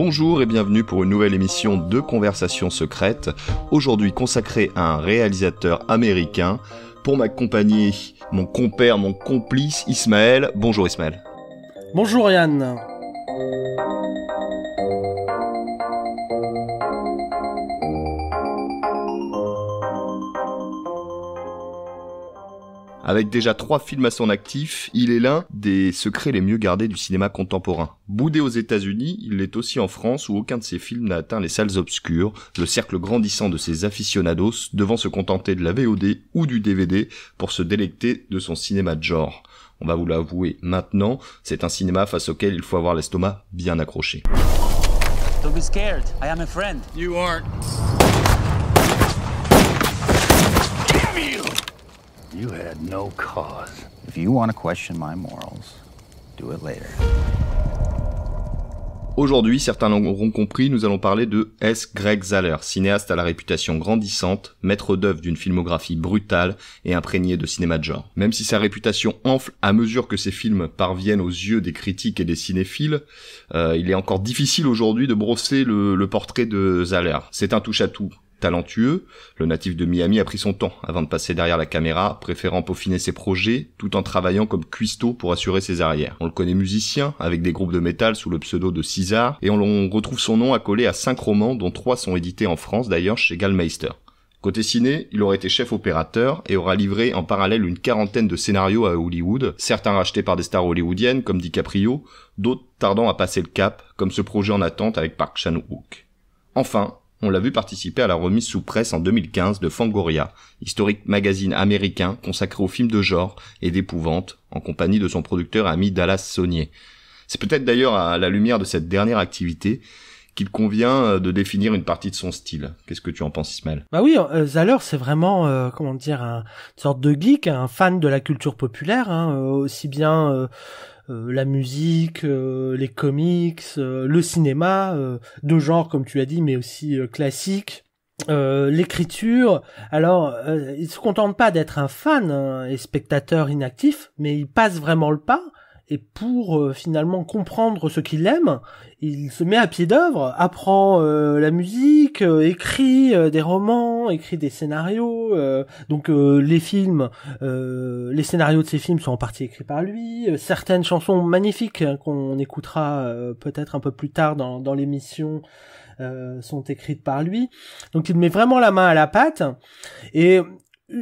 Bonjour et bienvenue pour une nouvelle émission de Conversations secrètes, aujourd'hui consacrée à un réalisateur américain. Pour m'accompagner, mon compère, mon complice, Ismaël. Bonjour Ismaël. Bonjour Yann. Avec déjà 3 films à son actif, il est l'un des secrets les mieux gardés du cinéma contemporain. Boudé aux États-Unis, il l'est aussi en France où aucun de ses films n'a atteint les salles obscures, le cercle grandissant de ses aficionados devant se contenter de la VOD ou du DVD pour se délecter de son cinéma de genre. On va vous l'avouer maintenant, c'est un cinéma face auquel il faut avoir l'estomac bien accroché. Don't be scared. I am a friend. You aren't. Damn you! You had no cause. If you want to question my morals, do it later. Aujourd'hui, certains l'auront compris, nous allons parler de S. Greg Zahler, cinéaste à la réputation grandissante, maître d'œuvre d'une filmographie brutale et imprégnée de cinéma de genre. Même si sa réputation enfle à mesure que ses films parviennent aux yeux des critiques et des cinéphiles, il est encore difficile aujourd'hui de brosser le portrait de Zahler. C'est un touche-à-tout talentueux, le natif de Miami a pris son temps avant de passer derrière la caméra, préférant peaufiner ses projets tout en travaillant comme cuistot pour assurer ses arrières. On le connaît musicien, avec des groupes de métal sous le pseudo de César, et on retrouve son nom accolé à 5 romans, dont 3 sont édités en France d'ailleurs chez Gallmeister. Côté ciné, il aurait été chef opérateur et aura livré en parallèle une 40aine de scénarios à Hollywood, certains rachetés par des stars hollywoodiennes comme DiCaprio, d'autres tardant à passer le cap, comme ce projet en attente avec Park Chan-wook. Enfin, on l'a vu participer à la remise sous presse en 2015 de Fangoria, historique magazine américain consacré aux films de genre et d'épouvante, en compagnie de son producteur et ami Dallas Saunier. C'est peut-être d'ailleurs à la lumière de cette dernière activité qu'il convient de définir une partie de son style. Qu'est-ce que tu en penses, Ismaël ? Bah oui, Zahler, c'est vraiment, une sorte de geek, un fan de la culture populaire, aussi bien la musique, les comics, le cinéma, de genre comme tu as dit, mais aussi classique, l'écriture. Alors, il se contente pas d'être un fan et spectateur inactif, mais il passe vraiment le pas. Et pour finalement comprendre ce qu'il aime, il se met à pied d'œuvre, apprend la musique, écrit des romans, écrit des scénarios. Donc les films, les scénarios de ces films sont en partie écrits par lui. Certaines chansons magnifiques qu'on écoutera peut-être un peu plus tard dans l'émission sont écrites par lui. Donc il met vraiment la main à la pâte. Et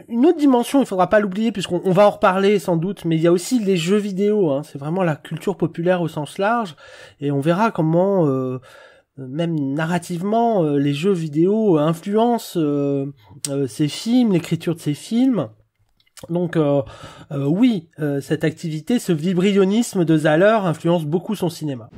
une autre dimension, il faudra pas l'oublier puisqu'on va en reparler sans doute, mais il y a aussi les jeux vidéo, c'est vraiment la culture populaire au sens large, et on verra comment même narrativement les jeux vidéo influencent ces films, l'écriture de ces films. Donc oui, cette activité, ce vibrionnisme de Zahler influence beaucoup son cinéma.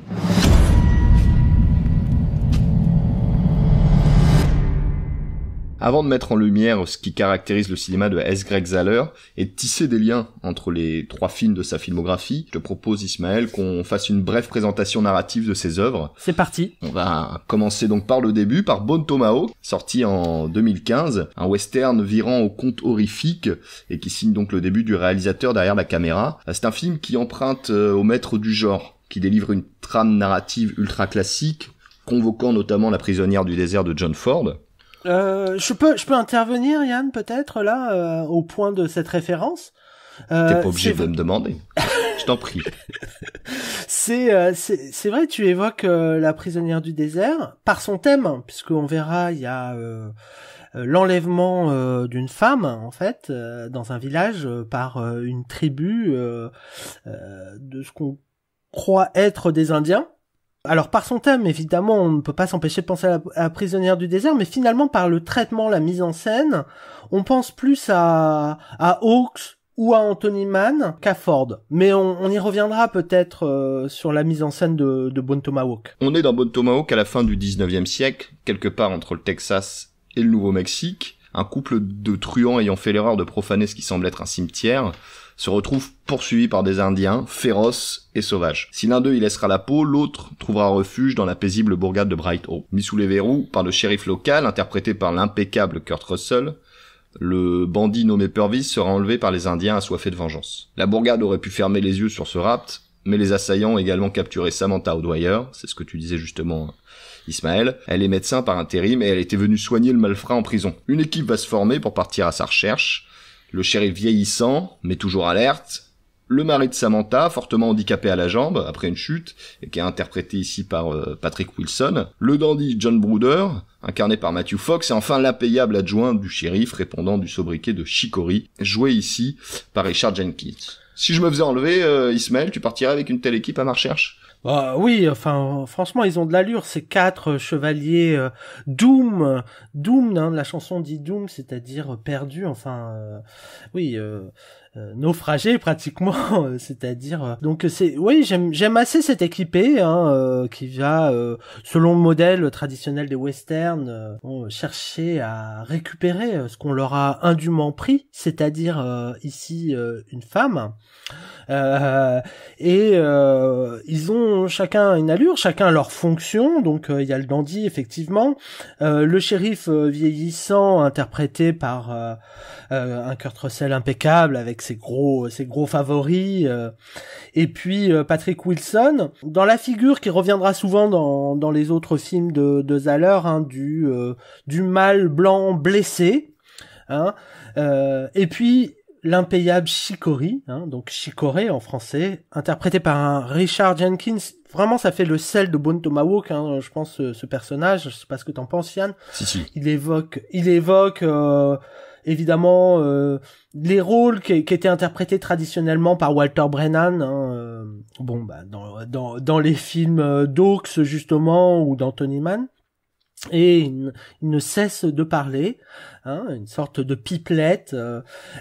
Avant de mettre en lumière ce qui caractérise le cinéma de S. Greg Zahler et de tisser des liens entre les 3 films de sa filmographie, je te propose, Ismaël, qu'on fasse une brève présentation narrative de ses œuvres. C'est parti. On va commencer donc par le début, par Bone Tomahawk, sorti en 2015, un western virant au conte horrifique et qui signe donc le début du réalisateur derrière la caméra. C'est un film qui emprunte au maître du genre, qui délivre une trame narrative ultra classique, convoquant notamment La prisonnière du désert de John Ford. Je peux intervenir, Yann, peut-être là au point de cette référence. T'es pas obligé de me demander. Je t'en prie. C'est vrai, tu évoques La prisonnière du désert par son thème, puisqu'on verra, il y a l'enlèvement d'une femme en fait dans un village par une tribu de ce qu'on croit être des Indiens. Alors par son thème, évidemment, on ne peut pas s'empêcher de penser à la prisonnière du désert, mais finalement par le traitement, la mise en scène, on pense plus à Hawks ou à Anthony Mann qu'à Ford. Mais on y reviendra peut-être sur la mise en scène de Bone Tomahawk. On est dans Bone Tomahawk à la fin du 19e siècle, quelque part entre le Texas et le Nouveau-Mexique. Un couple de truands ayant fait l'erreur de profaner ce qui semble être un cimetière se retrouve poursuivi par des Indiens féroces et sauvages. Si l'un d'eux y laissera la peau, l'autre trouvera refuge dans la paisible bourgade de Bright Hope. Mis sous les verrous par le shérif local, interprété par l'impeccable Kurt Russell, le bandit nommé Purvis sera enlevé par les Indiens assoiffés de vengeance. La bourgade aurait pu fermer les yeux sur ce rapt, mais les assaillants ont également capturé Samantha O'Dwyer, c'est ce que tu disais justement, Ismaël. Elle est médecin par intérim et elle était venue soigner le malfrat en prison. Une équipe va se former pour partir à sa recherche. Le shérif vieillissant, mais toujours alerte. Le mari de Samantha, fortement handicapé à la jambe, après une chute, et qui est interprété ici par Patrick Wilson. Le dandy John Brooder, incarné par Matthew Fox, et enfin l'impayable adjoint du shérif, répondant du sobriquet de Chicory, joué ici par Richard Jenkins. Si je me faisais enlever, Ismaël, tu partirais avec une telle équipe à ma recherche ? Oui, enfin, franchement, ils ont de l'allure, ces 4 chevaliers Doom, la chanson dit Doom, c'est-à-dire perdu, naufragé pratiquement, c'est-à-dire donc j'aime assez cette équipée qui va selon le modèle traditionnel des westerns chercher à récupérer ce qu'on leur a indûment pris, c'est-à-dire ici une femme. Ils ont chacun une allure, chacun leur fonction. Donc il y a le dandy effectivement, le shérif vieillissant interprété par un Kurt Russell impeccable avec ses gros favoris, et puis Patrick Wilson dans la figure qui reviendra souvent dans les autres films de Zahler, du mâle blanc blessé, et puis l'impayable Chicory, donc Chicoré en français, interprété par un Richard Jenkins. Vraiment, ça fait le sel de Bone Tomahawk, je pense, ce personnage. Je sais pas ce que t'en penses, Yann. Si. Il évoque évidemment les rôles qui étaient interprétés traditionnellement par Walter Brennan, dans les films d'Hawks justement ou d'Anthony Mann. Et il ne cesse de parler, une sorte de pipelette.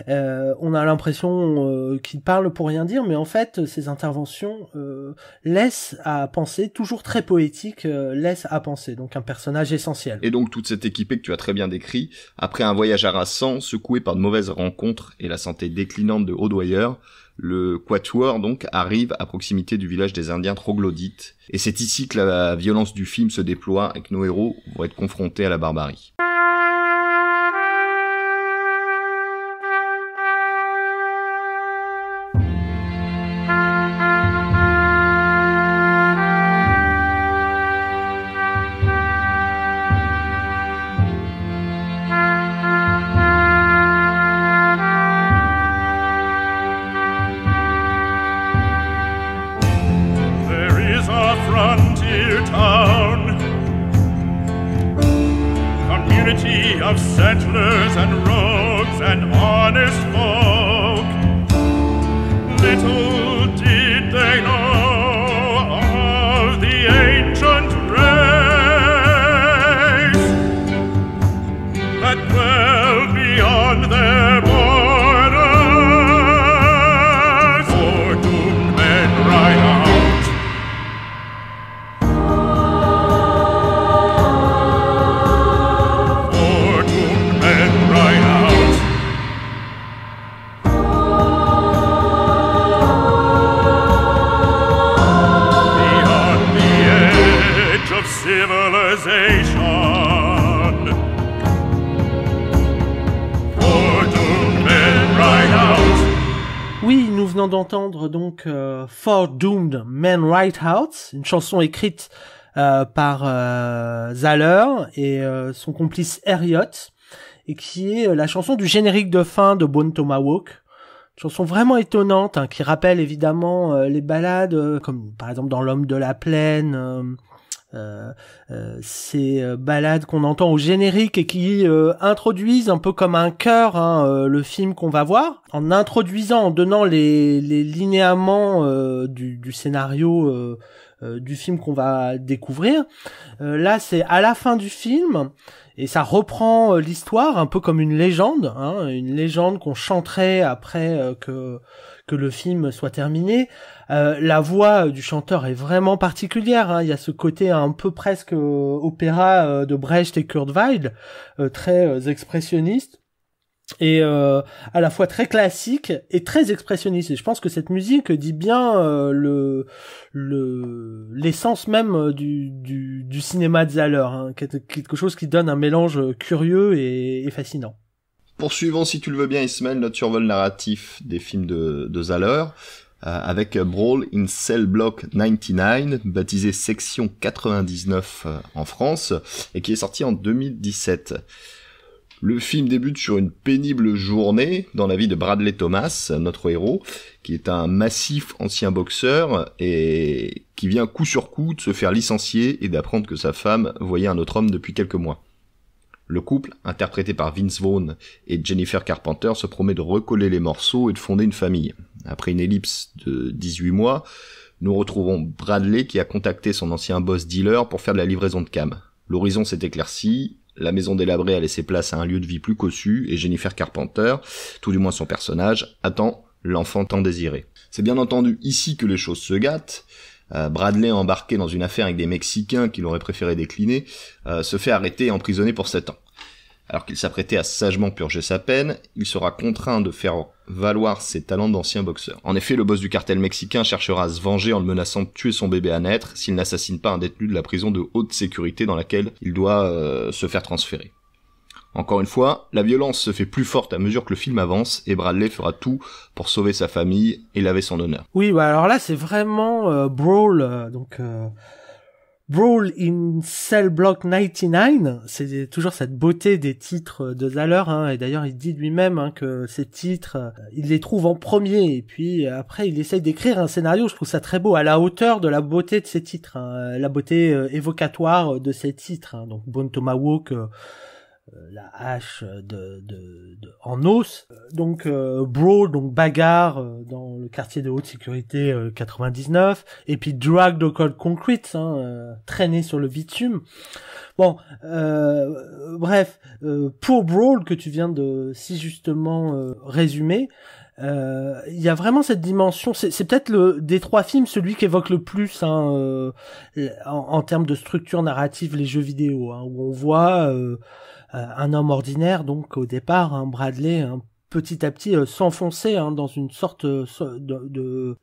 On a l'impression qu'il parle pour rien dire, mais en fait, ses interventions laissent à penser, toujours très poétique, laissent à penser. Donc un personnage essentiel. Et donc toute cette équipée que tu as très bien décrit, après un voyage harassant, secoué par de mauvaises rencontres et la santé déclinante de O'Dwyer, le quatuor donc arrive à proximité du village des Indiens troglodytes, et c'est ici que la violence du film se déploie et que nos héros vont être confrontés à la barbarie. Of settlers and rogues and honest folk, little did they know of the ancient race that dwell beyond their borders, foredoomed men ride out. Oui, nous venons d'entendre donc Foredoomed Men Ride Out, une chanson écrite par Zahler et son complice Herriot, et qui est la chanson du générique de fin de Bone Tomahawk. Une chanson vraiment étonnante, qui rappelle évidemment les ballades, comme par exemple dans L'Homme de la Plaine, ces ballades qu'on entend au générique et qui introduisent un peu comme un chœur le film qu'on va voir, en introduisant, en donnant les linéaments du scénario du film qu'on va découvrir. Là, c'est à la fin du film, et ça reprend l'histoire un peu comme une légende qu'on chanterait après que le film soit terminé. La voix du chanteur est vraiment particulière, il y a ce côté un peu presque opéra de Brecht et Kurt Weill, très expressionniste, et à la fois très classique et très expressionniste. Et je pense que cette musique dit bien l'essence même du cinéma de Zahler, quelque chose qui donne un mélange curieux et fascinant. Poursuivons, si tu le veux bien, Ismaël, notre survol narratif des films de Zahler, avec Brawl in Cell Block 99, baptisé Section 99 en France, et qui est sorti en 2017. Le film débute sur une pénible journée dans la vie de Bradley Thomas, notre héros, qui est un massif ancien boxeur et qui vient coup sur coup de se faire licencier et d'apprendre que sa femme voyait un autre homme depuis quelques mois. Le couple, interprété par Vince Vaughn et Jennifer Carpenter, se promet de recoller les morceaux et de fonder une famille. Après une ellipse de 18 mois, nous retrouvons Bradley qui a contacté son ancien boss dealer pour faire de la livraison de cam. L'horizon s'est éclairci, la maison délabrée a laissé place à un lieu de vie plus cossu et Jennifer Carpenter, tout du moins son personnage, attend l'enfant tant désiré. C'est bien entendu ici que les choses se gâtent. Bradley, embarqué dans une affaire avec des Mexicains qu'il aurait préféré décliner, se fait arrêter et emprisonner pour 7 ans. Alors qu'il s'apprêtait à sagement purger sa peine, il sera contraint de faire valoir ses talents d'ancien boxeur. En effet, le boss du cartel mexicain cherchera à se venger en le menaçant de tuer son bébé à naître s'il n'assassine pas un détenu de la prison de haute sécurité dans laquelle il doit se faire transférer. Encore une fois, la violence se fait plus forte à mesure que le film avance et Bradley fera tout pour sauver sa famille et laver son honneur. Oui, bah alors là c'est vraiment Brawl, Brawl in Cell Block 99, c'est toujours cette beauté des titres de Zahler, hein, et d'ailleurs il dit lui-même que ces titres, il les trouve en premier, et puis après il essaye d'écrire un scénario, je trouve ça très beau, à la hauteur de la beauté de ces titres, hein, la beauté évocatoire de ces titres, hein, donc Bone Tomahawk, la hache en os, donc Brawl, donc bagarre dans le quartier de haute sécurité 99, et puis Drag the Cold Concrete, traîner sur le bitume. Bon, bref, pour Brawl que tu viens de si justement résumer, il y a vraiment cette dimension, c'est peut-être des trois films celui qui évoque le plus en termes de structure narrative les jeux vidéo, où on voit un homme ordinaire, donc au départ, Bradley, petit à petit s'enfoncer dans une sorte de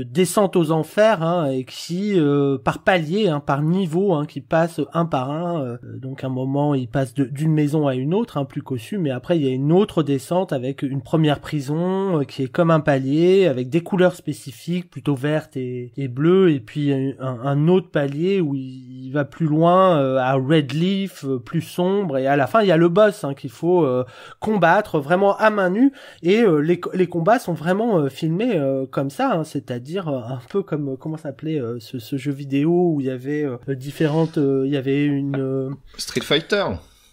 descente aux enfers, et qui par palier, par niveau, qui passe un par un. Donc à un moment il passe d'une maison à une autre, plus cossue, mais après il y a une autre descente avec une première prison qui est comme un palier avec des couleurs spécifiques, plutôt vertes et bleues, et puis un autre palier où il va plus loin à Red Leaf, plus sombre, et à la fin il y a le boss qu'il faut combattre vraiment à main nue, et les combats sont vraiment filmés comme ça, c'est-à-dire un peu comme comment s'appelait ce jeu vidéo où il y avait différentes, il y avait une Street Fighter.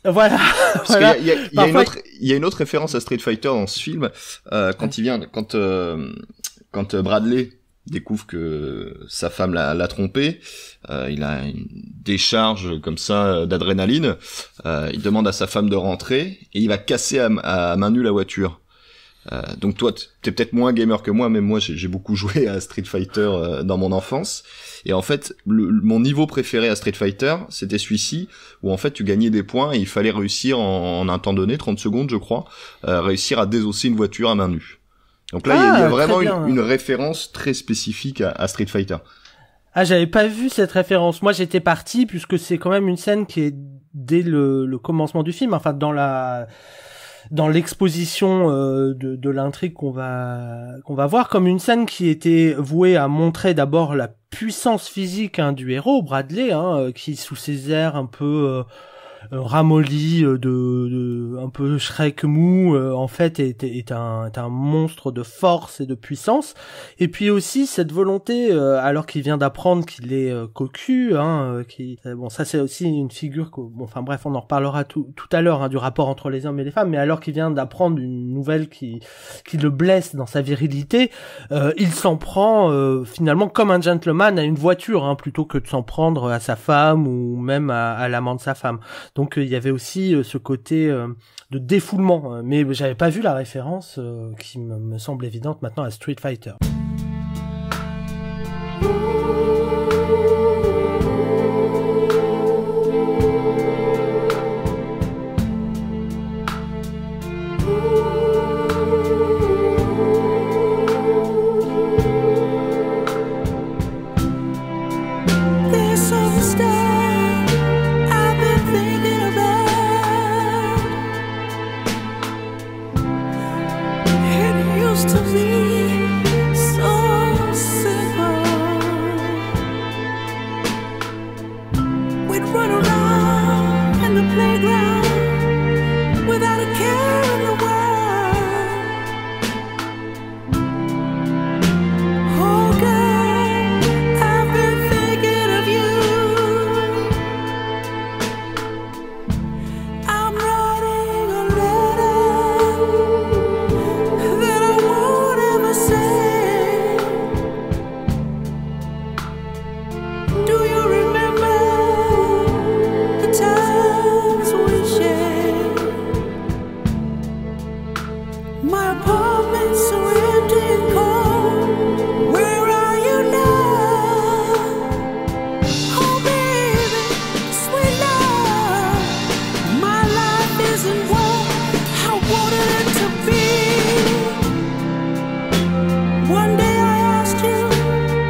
Voilà. Parce qu'il y a une autre référence à Street Fighter dans ce film, quand Bradley découvre que sa femme l'a trompé, il a une décharge comme ça d'adrénaline, il demande à sa femme de rentrer et il va casser à main nue la voiture. Donc toi t'es peut-être moins gamer que moi, mais moi j'ai beaucoup joué à Street Fighter dans mon enfance, et en fait mon niveau préféré à Street Fighter c'était celui-ci où en fait tu gagnais des points et il fallait réussir en un temps donné, 30 secondes je crois, réussir à désosser une voiture à main nue. Donc là, il y a vraiment une référence très spécifique à Street Fighter. Ah, j'avais pas vu cette référence. Moi, j'étais parti, puisque c'est quand même une scène qui est dès le commencement du film, enfin, dans l'exposition de l'intrigue qu'on va voir, comme une scène qui était vouée à montrer d'abord la puissance physique du héros, Bradley, qui sous ses airs un peu ramolli, un peu Shrek mou, en fait est un monstre de force et de puissance, et puis aussi cette volonté, alors qu'il vient d'apprendre qu'il est cocu, bon, ça c'est aussi une figure enfin bref, on en reparlera tout à l'heure, du rapport entre les hommes et les femmes, mais alors qu'il vient d'apprendre une nouvelle qui le blesse dans sa virilité, il s'en prend finalement comme un gentleman à une voiture, plutôt que de s'en prendre à sa femme ou même à l'amant de sa femme. Donc il y avait aussi ce côté de défoulement, mais j'avais pas vu la référence qui me semble évidente maintenant à Street Fighter. To me, so isn't what I wanted it to be. One day I asked you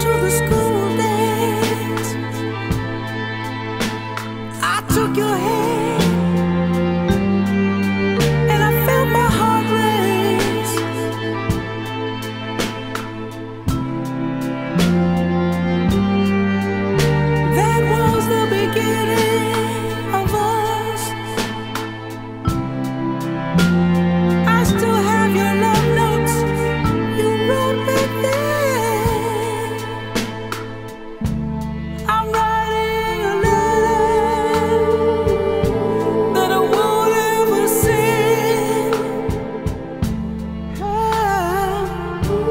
to the school dance. I took your hand and I felt my heart race. That was the beginning of us. I still have your love notes you wrote back then. I'm writing a letter that I won't ever send.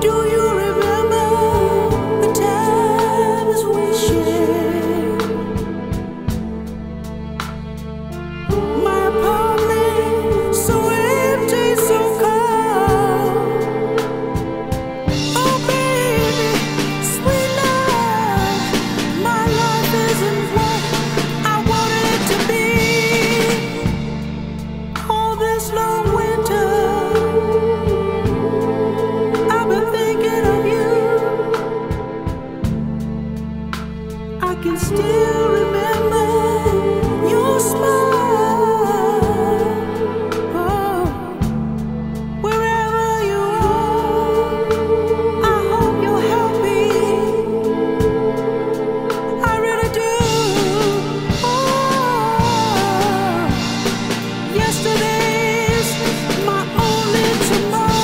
Do you remember the times we shared? My apartment so empty, so cold. Oh baby, sweet love, my life isn't what I wanted it to be. All this long winter, I've been thinking of you. I can still remember your smile. Oh, wherever you are, I hope you're happy. I really do. Oh, yesterday's my only tomorrow.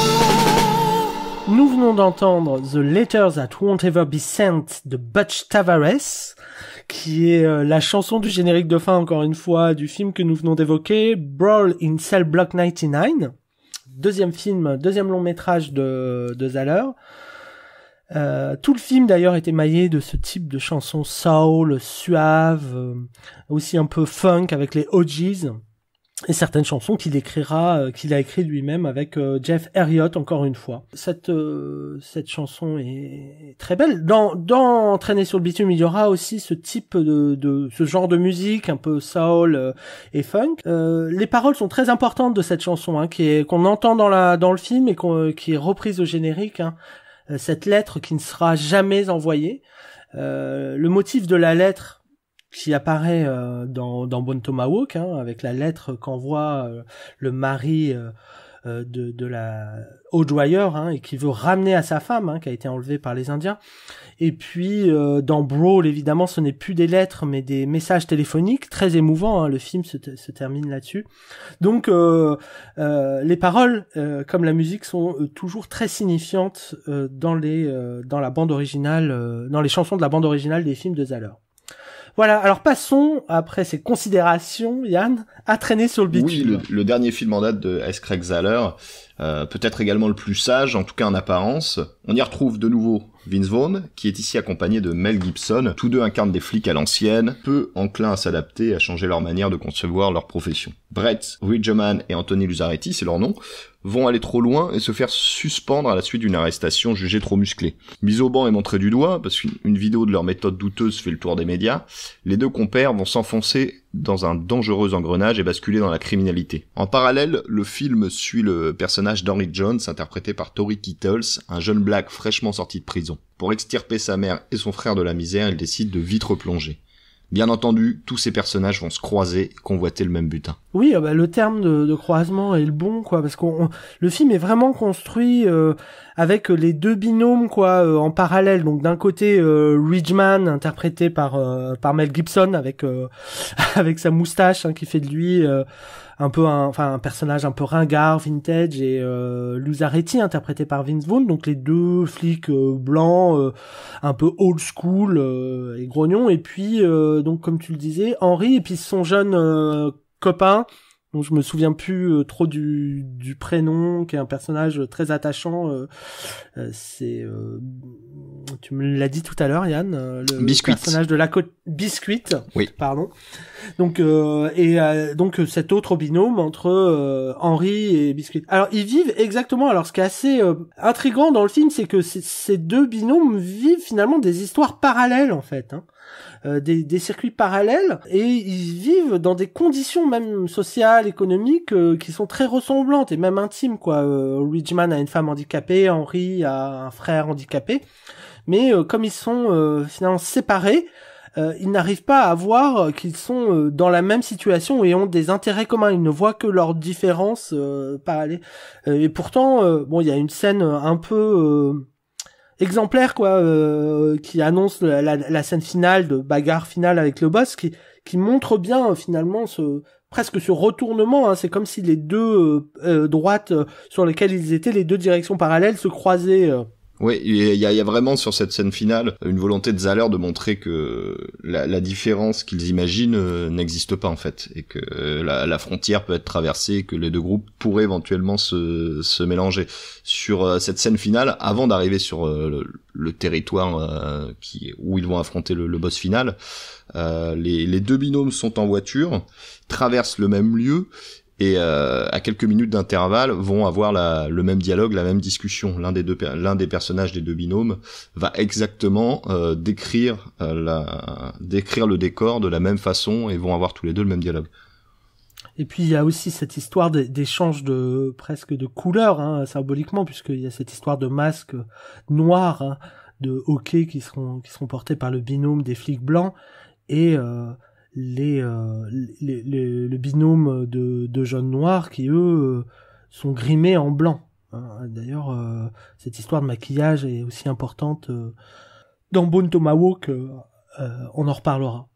Nous venons d'entendre The Letters That Won't Ever Be Sent de Butch Tavares, qui est la chanson du générique de fin, encore une fois, du film que nous venons d'évoquer, Brawl in Cell Block 99, deuxième long métrage de Zahler. Tout le film d'ailleurs est émaillé de ce type de chansons soul, suave, aussi un peu funk avec les OGs, et certaines chansons qu'il a écrit lui-même avec Jeff Herriott, encore une fois. Cette chanson est très belle. Dans Traîner sur le bitume, il y aura aussi ce type de ce genre de musique un peu soul et funk. Les paroles sont très importantes de cette chanson, hein, qu'on entend dans le film et qui est reprise au générique, hein. Cette lettre qui ne sera jamais envoyée. Le motif de la lettre qui apparaît dans Bone Tomahawk, hein, avec la lettre qu'envoie le mari de la O'Dwyer, hein, et qui veut ramener à sa femme, hein, qui a été enlevée par les Indiens. Et puis dans Brawl, évidemment, ce n'est plus des lettres mais des messages téléphoniques, très émouvants, hein, le film se termine là-dessus. Donc les paroles comme la musique sont toujours très signifiantes dans la bande originale, dans les chansons de la bande originale des films de Zahler. Voilà, alors passons, après ces considérations, Yann, à Traîner sur le bitume. Oui, le dernier film en date de S. Craig Zahler, peut-être également le plus sage, en tout cas en apparence. On y retrouve de nouveau Vince Vaughn, qui est ici accompagné de Mel Gibson. Tous deux incarnent des flics à l'ancienne, peu enclins à s'adapter, à changer leur manière de concevoir leur profession. Brett Ridgeman et Anthony Luzaretti, c'est leur nom, vont aller trop loin et se faire suspendre à la suite d'une arrestation jugée trop musclée. Mis au banc et montré du doigt, parce qu'une vidéo de leur méthode douteuse fait le tour des médias, les deux compères vont s'enfoncer dans un dangereux engrenage et basculer dans la criminalité. En parallèle, le film suit le personnage d'Henry Jones, interprété par Tory Kittles, un jeune black fraîchement sorti de prison. Pour extirper sa mère et son frère de la misère, il décide de vite replonger. Bien entendu, tous ces personnages vont se croiser et convoiter le même butin. Oui, le terme de croisement est le bon, quoi, parce le film est vraiment construit avec les deux binômes, quoi, en parallèle. Donc d'un côté Ridgeman, interprété par Mel Gibson, avec sa moustache, hein, qui fait de lui un personnage un peu ringard, vintage, et Luzaretti, interprété par Vince Vaughn, donc les deux flics blancs, un peu old school et grognons, et puis donc comme tu le disais, Henry, et puis son jeune copain, dont je me souviens plus trop du prénom, qui est un personnage très attachant, c'est tu me l'as dit tout à l'heure, Yann, le Biscuit. personnage de la côte Biscuit. Oui. Pardon. Donc donc cet autre binôme entre Henry et Biscuit. Alors ils vivent exactement. Alors ce qui est assez intriguant dans le film, c'est que ces deux binômes vivent finalement des histoires parallèles, en fait, hein. des circuits parallèles, et ils vivent dans des conditions même sociales, économiques, qui sont très ressemblantes et même intimes, quoi. Ridgeman a une femme handicapée, Henry a un frère handicapé, mais comme ils sont finalement séparés, ils n'arrivent pas à voir qu'ils sont dans la même situation et ont des intérêts communs. Ils ne voient que leurs différences parallèles. Et pourtant, bon, il y a une scène un peu exemplaire, quoi, qui annonce la scène finale, de bagarre finale avec le boss, qui montre bien finalement presque ce retournement. Hein. C'est comme si les deux droites sur lesquelles ils étaient, les deux directions parallèles, se croisaient. Oui, il y a vraiment sur cette scène finale une volonté de Zahler de montrer que la différence qu'ils imaginent n'existe pas en fait, et que la frontière peut être traversée, et que les deux groupes pourraient éventuellement se mélanger. Sur cette scène finale, avant d'arriver sur le territoire où ils vont affronter le boss final, les deux binômes sont en voiture, traversent le même lieu, et à quelques minutes d'intervalle vont avoir le même dialogue, la même discussion. L'un des personnages des deux binômes va exactement décrire le décor de la même façon, et vont avoir tous les deux le même dialogue. Et puis il y a aussi cette histoire d'échange presque de couleurs, hein, symboliquement, puisqu'il y a cette histoire de masques noirs, hein, de hockey qui seront portés par le binôme des flics blancs, et le binôme de jeunes noirs qui eux sont grimés en blanc. D'ailleurs, cette histoire de maquillage est aussi importante dans Bone Tomahawk. On en reparlera.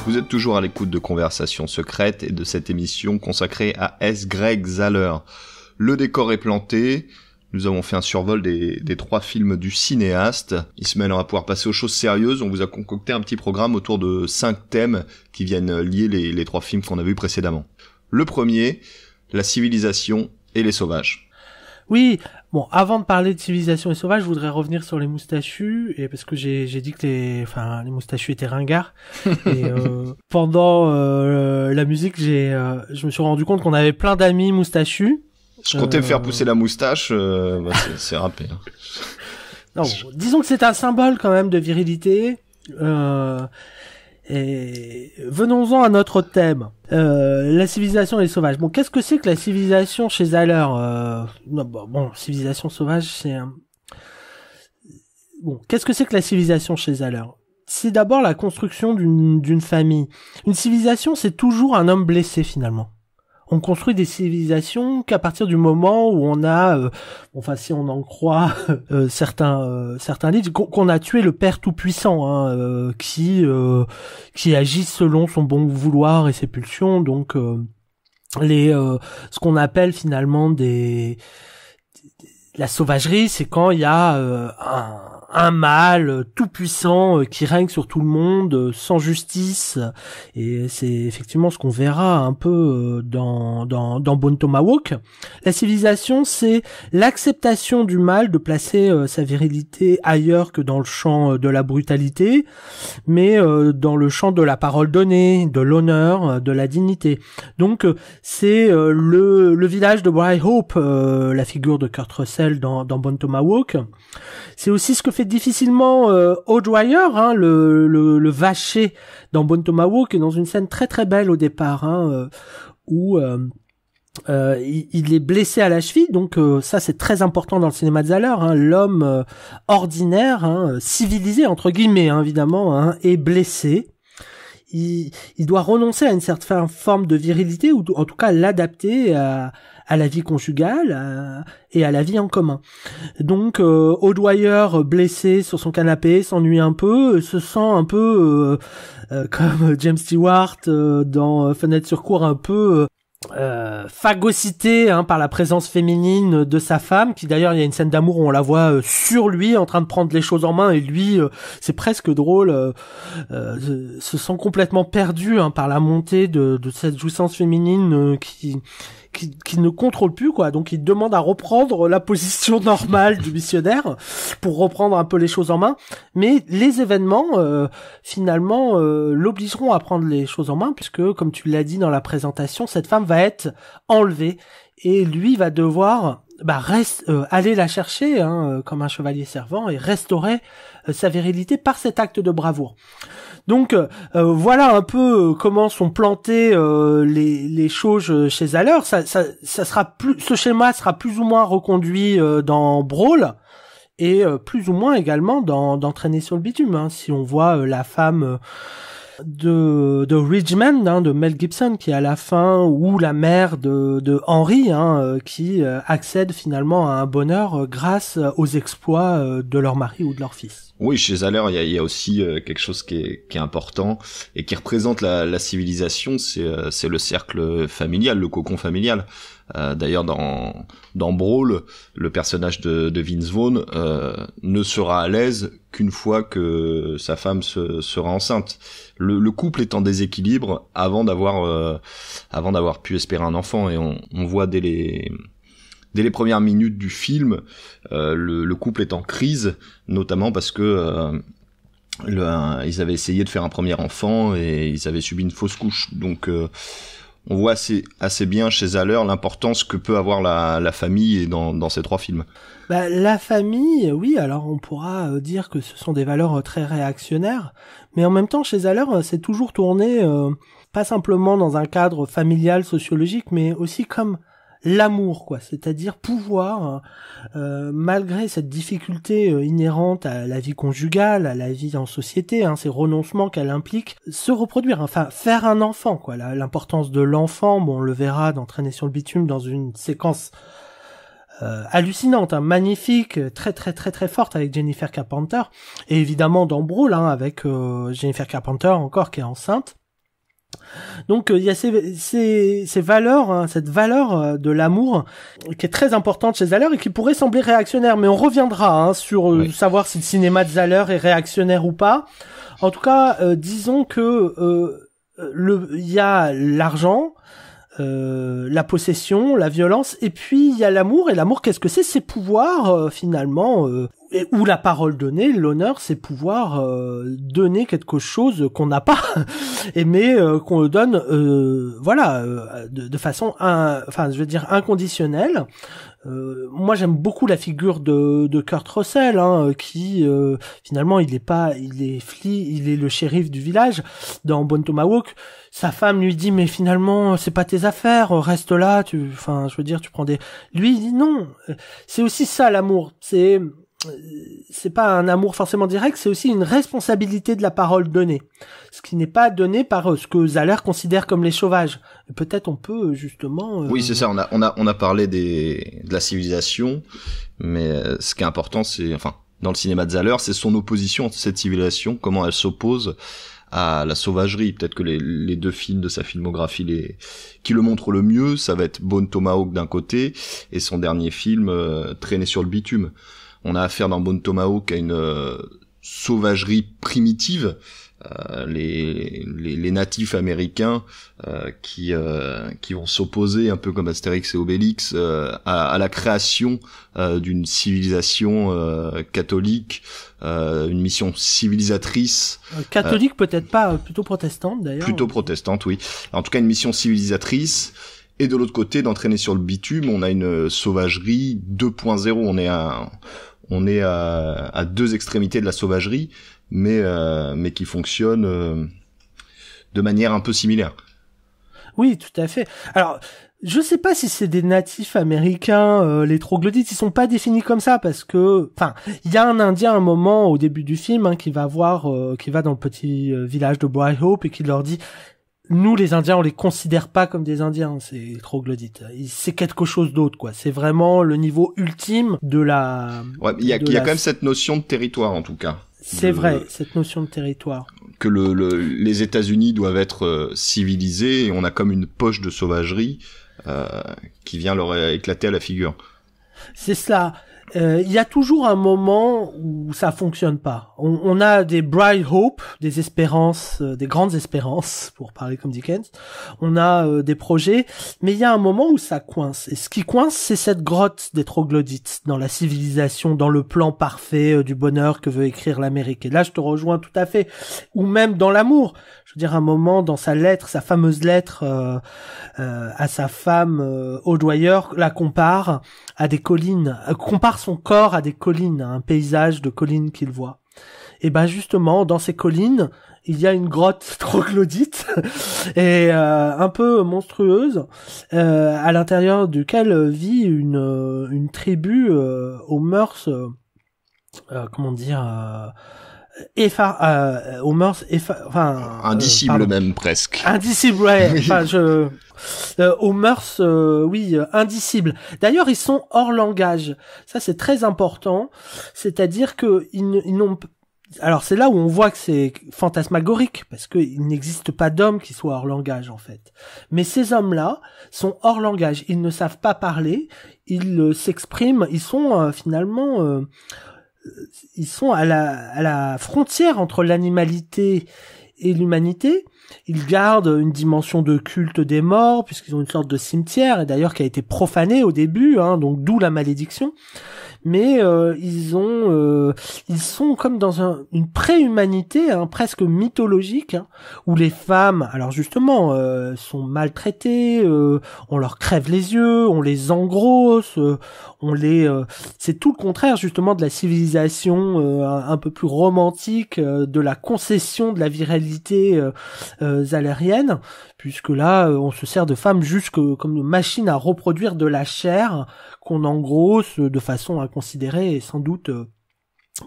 Vous êtes toujours à l'écoute de Conversations secrètes et de cette émission consacrée à S. Greg Zahler. Le décor est planté. Nous avons fait un survol des 3 films du cinéaste. Ismaël, on va pouvoir passer aux choses sérieuses. On vous a concocté un petit programme autour de 5 thèmes qui viennent lier les 3 films qu'on a vus précédemment. Le premier, la civilisation et les sauvages. Oui, bon, avant de parler de civilisation et sauvage, je voudrais revenir sur les moustachus, et parce que j'ai dit que les moustachus étaient ringards. Et pendant la musique, je me suis rendu compte qu'on avait plein d'amis moustachus. Je comptais me faire pousser la moustache, c'est râpé. Hein. Non, bon, disons que c'est un symbole quand même de virilité. Et venons-en à notre thème, la civilisation et les sauvages. Bon, qu'est-ce que c'est que la civilisation chez Zahler? Civilisation sauvage, c'est bon. Qu'est-ce que c'est que la civilisation chez Zahler? C'est d'abord la construction d'une famille. Une civilisation, c'est toujours un homme blessé finalement. On construit des civilisations qu'à partir du moment où on a, si on en croit certains livres, qu'on a tué le Père Tout-Puissant, hein, qui agit selon son bon vouloir et ses pulsions. Donc ce qu'on appelle finalement la sauvagerie, c'est quand il y a un mâle tout puissant qui règne sur tout le monde, sans justice, et c'est effectivement ce qu'on verra un peu dans Bone Tomahawk. La civilisation, c'est l'acceptation du mâle de placer sa virilité ailleurs que dans le champ de la brutalité, mais dans le champ de la parole donnée, de l'honneur, de la dignité. Donc c'est le village de Bright Hope, la figure de Kurt Russell dans Bone Tomahawk. C'est aussi ce que fait difficilement O'Dwyer, hein, le vacher dans Bone Tomahawk, dans une scène très très belle au départ, hein, où il est blessé à la cheville. Donc ça c'est très important dans le cinéma de Zahler, hein, l'homme ordinaire, hein, civilisé entre guillemets, hein, évidemment, hein, est blessé. Il doit renoncer à une certaine forme de virilité, ou en tout cas l'adapter à la vie conjugale et à la vie en commun. Donc O'Dwyer, blessé sur son canapé, s'ennuie un peu, se sent un peu comme James Stewart dans Fenêtre sur cour, un peu phagocyté par la présence féminine de sa femme, qui d'ailleurs il y a une scène d'amour où on la voit sur lui en train de prendre les choses en main, et lui c'est presque drôle, se sent complètement perdu par la montée de cette jouissance féminine qui ne contrôle plus, quoi. Donc il demande à reprendre la position normale du missionnaire pour reprendre un peu les choses en main, mais les événements finalement l'obligeront à prendre les choses en main, puisque comme tu l'as dit dans la présentation, cette femme va être enlevée et lui va devoir aller la chercher comme un chevalier servant et restaurer sa virilité par cet acte de bravoure. Donc voilà un peu comment sont plantées les choses chez Zahler. Ça sera ce schéma sera plus ou moins reconduit dans Brawl et plus ou moins également dans Traîner sur le bitume. Si on voit la femme de Ridgeman, de Mel Gibson, qui est à la fin, ou la mère de Henry, qui accède finalement à un bonheur grâce aux exploits de leur mari ou de leur fils. Oui, chez Zahler, il y a aussi quelque chose qui est important et qui représente la civilisation, c'est le cercle familial, le cocon familial. D'ailleurs, dans Brawl, le personnage de Vince Vaughn ne sera à l'aise qu'une fois que sa femme sera enceinte. Le couple est en déséquilibre avant d'avoir pu espérer un enfant, et on voit dès les premières minutes du film, le couple est en crise, notamment parce que ils avaient essayé de faire un premier enfant et ils avaient subi une fausse couche. Donc on voit assez bien chez Zahler l'importance que peut avoir la famille dans ces trois films. La famille, oui, alors on pourra dire que ce sont des valeurs très réactionnaires, mais en même temps chez Zahler, c'est toujours tourné pas simplement dans un cadre familial, sociologique, mais aussi comme l'amour, quoi, c'est-à-dire pouvoir, malgré cette difficulté inhérente à la vie conjugale, à la vie en société, ces renoncements qu'elle implique, se reproduire, faire un enfant, quoi. L'importance de l'enfant, on le verra dans Traîner sur le bitume dans une séquence hallucinante, magnifique, très très très très forte avec Jennifer Carpenter, et évidemment dans Brawl, avec Jennifer Carpenter encore qui est enceinte. Donc il y a ces valeurs, cette valeur de l'amour qui est très importante chez Zahler et qui pourrait sembler réactionnaire, mais on reviendra sur savoir si le cinéma de Zahler est réactionnaire ou pas. En tout cas, disons que il y a l'argent, la possession, la violence, et puis il y a l'amour. Et l'amour, qu'est-ce que c'est? C'est pouvoir finalement, ou la parole donnée, l'honneur, c'est pouvoir donner quelque chose qu'on n'a pas, mais qu'on le donne, de façon, inconditionnelle. Moi j'aime beaucoup la figure de Kurt Russell, qui finalement il est le shérif du village dans Bone Tomahawk. Sa femme lui dit mais finalement c'est pas tes affaires, reste là, tu prends des. Lui il dit non, c'est aussi ça l'amour, c'est pas un amour forcément direct, c'est aussi une responsabilité de la parole donnée. Ce qui n'est pas donné par ce que Zahler considère comme les sauvages. Et peut-être on peut justement... Oui, c'est ça, on a parlé de la civilisation, mais ce qui est important, c'est, dans le cinéma de Zahler, c'est son opposition à cette civilisation, comment elle s'oppose à la sauvagerie. Peut-être que les deux films de sa filmographie qui le montrent le mieux, ça va être Bone Tomahawk d'un côté, et son dernier film, Traîner sur le bitume. On a affaire dans Bone Tomahawk à une sauvagerie primitive, les natifs américains qui vont s'opposer un peu comme Astérix et Obélix à la création d'une civilisation catholique, une mission civilisatrice. Catholique peut-être pas, plutôt protestante d'ailleurs. Plutôt protestante, oui. En tout cas, une mission civilisatrice. Et de l'autre côté, d'Entraîner sur le bitume, on a une sauvagerie 2.0. On est à deux extrémités de la sauvagerie, mais qui fonctionne de manière un peu similaire. Oui, tout à fait. Alors, je sais pas si c'est des natifs américains, les troglodytes, ils sont pas définis comme ça parce que, il y a un Indien à un moment au début du film qui va dans le petit village de Bright Hope et qui leur dit: nous, les Indiens, on les considère pas comme des Indiens, ces troglodytes. C'est quelque chose d'autre, quoi. C'est vraiment le niveau ultime de la... Ouais, il y a quand même cette notion de territoire, en tout cas. C'est vrai, cette notion de territoire. Que les États-Unis doivent être civilisés, et on a comme une poche de sauvagerie qui vient leur éclater à la figure. C'est cela. Il y a toujours un moment où ça fonctionne pas. On a des bright hopes, des espérances, des grandes espérances, pour parler comme Dickens. On a des projets, mais il y a un moment où ça coince. Et ce qui coince, c'est cette grotte des troglodytes dans la civilisation, dans le plan parfait du bonheur que veut écrire l'Amérique. Et là, je te rejoins tout à fait. Ou même dans l'amour. Je veux dire, un moment dans sa lettre, sa fameuse lettre à sa femme Audoyeur, la compare à des collines, compare son corps à des collines, à un paysage de collines qu'il voit. Et ben justement, dans ces collines, il y a une grotte troglodyte et un peu monstrueuse, à l'intérieur duquel vit une tribu aux mœurs, comment dire, aux mœurs, indicible même presque. Indicible, ouais. Enfin, aux mœurs, oui, indicibles. D'ailleurs, ils sont hors langage. Ça, c'est très important. C'est-à-dire que ils n'ont. Alors, c'est là où on voit que c'est fantasmagorique, parce qu'il n'existe pas d'hommes qui soient hors langage, en fait. Mais ces hommes-là sont hors langage. Ils ne savent pas parler. Ils s'expriment. Ils sont finalement. Ils sont à la frontière entre l'animalité et l'humanité. Ils gardent une dimension de culte des morts, puisqu'ils ont une sorte de cimetière, et d'ailleurs qui a été profané au début, donc d'où la malédiction. Mais ils sont comme dans une pré-humanité, presque mythologique, où les femmes, alors justement, sont maltraitées, on leur crève les yeux, on les engrosse, c'est tout le contraire justement de la civilisation un peu plus romantique, de la concession de la virilité zalérienne, puisque là, on se sert de femmes juste comme une machine à reproduire de la chair qu'on engrosse de façon inconsidérée et sans doute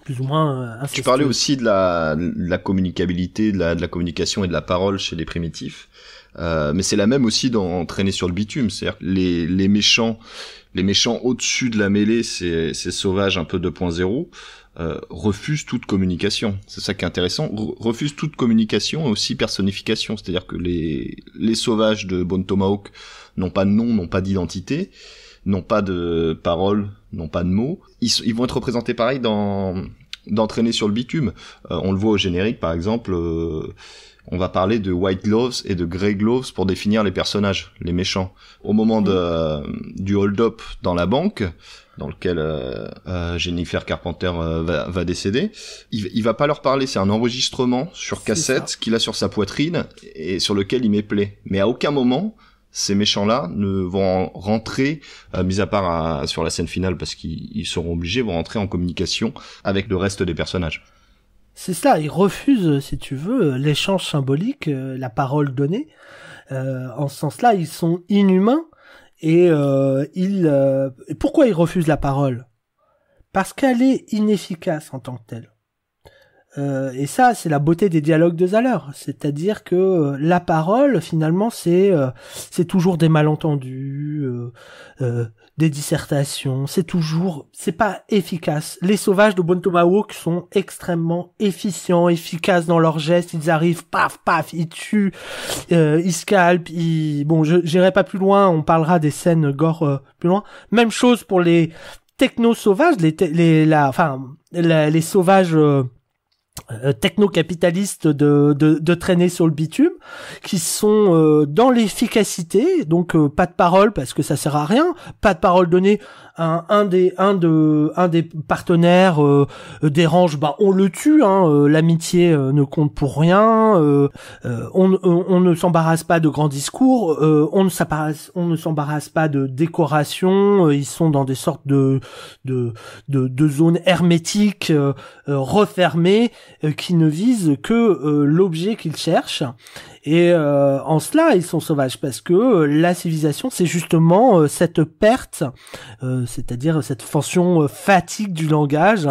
plus ou moins incestueuse. Tu parlais aussi de la communicabilité, de la communication et de la parole chez les primitifs, mais c'est la même aussi dans Traîner sur le bitume, c'est-à-dire que les méchants au-dessus de la mêlée, ces sauvages un peu 2.0, refusent toute communication. C'est ça qui est intéressant. Refusent toute communication et aussi personnification. C'est-à-dire que les sauvages de Bone Tomahawk n'ont pas de nom, n'ont pas d'identité, n'ont pas de parole, n'ont pas de mots. Ils vont être représentés pareil dans Traîner sur le bitume. On le voit au générique, par exemple. On va parler de White Gloves et de Grey Gloves pour définir les personnages, les méchants. Au moment du hold-up dans la banque, dans lequel Jennifer Carpenter va décéder, il va pas leur parler, c'est un enregistrement sur cassette qu'il a sur sa poitrine et sur lequel il met play. Mais à aucun moment, ces méchants-là ne vont rentrer, mis à part sur la scène finale parce qu'ils seront obligés, vont rentrer en communication avec le reste des personnages. C'est ça, ils refusent, si tu veux, l'échange symbolique, la parole donnée. En ce sens-là, ils sont inhumains et pourquoi ils refusent la parole ? Parce qu'elle est inefficace en tant que telle. Et ça, c'est la beauté des dialogues de Zahler. C'est-à-dire que la parole, finalement, c'est toujours des malentendus, des dissertations. C'est pas efficace. Les sauvages de Bone Tomahawk sont extrêmement efficaces dans leurs gestes. Ils arrivent, paf, paf, ils tuent, ils scalpent, bon, j'irai pas plus loin. On parlera des scènes gore plus loin. Même chose pour les techno-sauvages, les sauvages techno-capitalistes de Traîner sur le bitume, qui sont dans l'efficacité, donc pas de parole parce que ça sert à rien, pas de parole donnée. Un des partenaires dérange, on le tue, l'amitié ne compte pour rien, on ne s'embarrasse pas de grands discours, on ne s'embarrasse pas de décoration, ils sont dans des sortes de zones hermétiques refermées qui ne visent que l'objet qu'ils cherchent. Et en cela, ils sont sauvages parce que la civilisation, c'est justement cette perte, c'est-à-dire cette fonction fatigue du langage,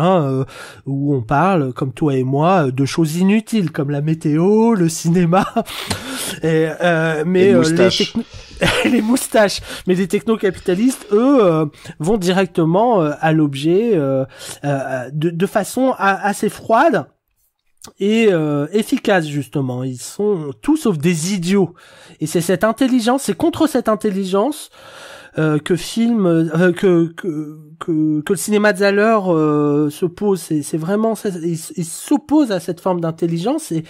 où on parle, comme toi et moi, de choses inutiles comme la météo, le cinéma, mais les moustaches. Mais les techno-capitalistes, eux, vont directement à l'objet de façon assez froide et efficace, justement. Ils sont tout sauf des idiots. Et c'est cette intelligence, c'est contre cette intelligence que le cinéma de Zahler s'oppose. C'est vraiment ça, il s'oppose à cette forme d'intelligence et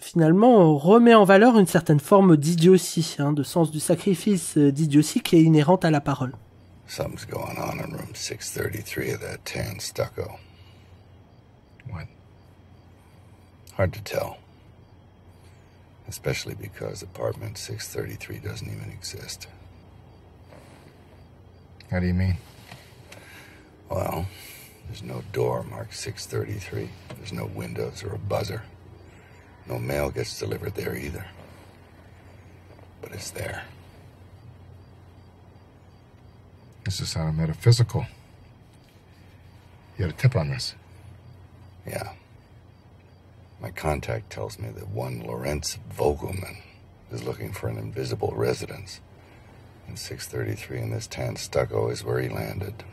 finalement remet en valeur une certaine forme d'idiotie, de sens du sacrifice, d'idiotie qui est inhérente à la parole. Something's going on in room 633 of that tan stucco. What? Hard to tell. Especially because apartment 633 doesn't even exist. How do you mean? Well, there's no door marked 633. There's no windows or a buzzer. No mail gets delivered there either. But it's there. This is sounding metaphysical. You got a tip on this? Yeah. My contact tells me that one Lorenz Vogelman is looking for an invisible residence. And 633 in this tan stucco is where he landed.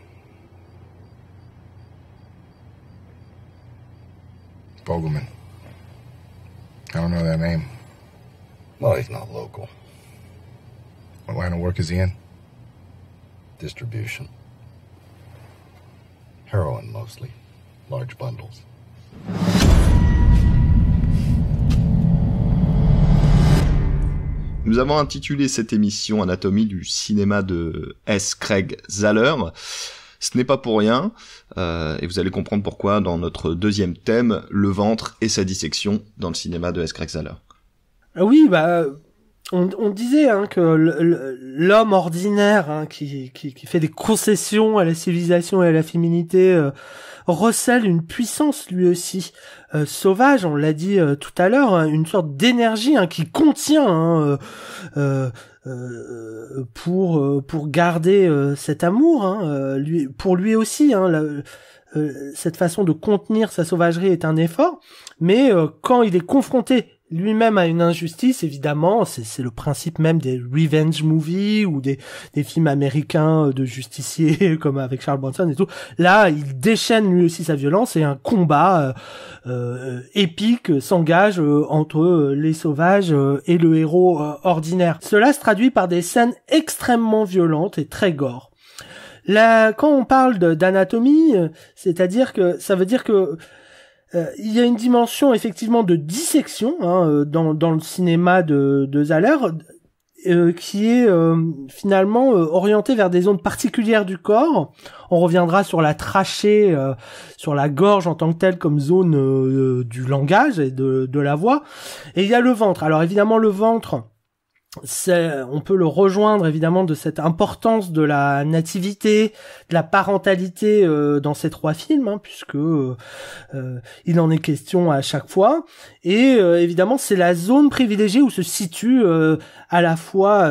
Vogelman. I don't know that name. Well, he's not local. What line of work is he in? Distribution. Heroin, mostly. Large bundles. Nous avons intitulé cette émission Anatomie du cinéma de S. Craig Zahler. Ce n'est pas pour rien, et vous allez comprendre pourquoi dans notre deuxième thème, le ventre et sa dissection dans le cinéma de S. Craig Zahler. Oui, on disait que l'homme ordinaire qui fait des concessions à la civilisation et à la féminité recèle une puissance lui aussi sauvage, on l'a dit tout à l'heure, une sorte d'énergie qui contient pour garder cet amour pour lui aussi cette façon de contenir sa sauvagerie est un effort, mais quand il est confronté lui-même à une injustice, évidemment, c'est le principe même des revenge movies ou des films américains de justiciers comme avec Charles Bronson et tout. Là, il déchaîne lui aussi sa violence et un combat épique s'engage entre les sauvages et le héros ordinaire. Cela se traduit par des scènes extrêmement violentes et très gore. Là, quand on parle d'anatomie, c'est-à-dire que ça veut dire que il y a une dimension effectivement de dissection dans le cinéma de Zahler qui est finalement orientée vers des zones particulières du corps. On reviendra sur la trachée, sur la gorge en tant que telle comme zone du langage et de la voix. Et il y a le ventre. Alors évidemment le ventre, on peut le rejoindre évidemment de cette importance de la nativité, de la parentalité dans ces trois films, puisque il en est question à chaque fois. Et évidemment, c'est la zone privilégiée où se situe à la fois,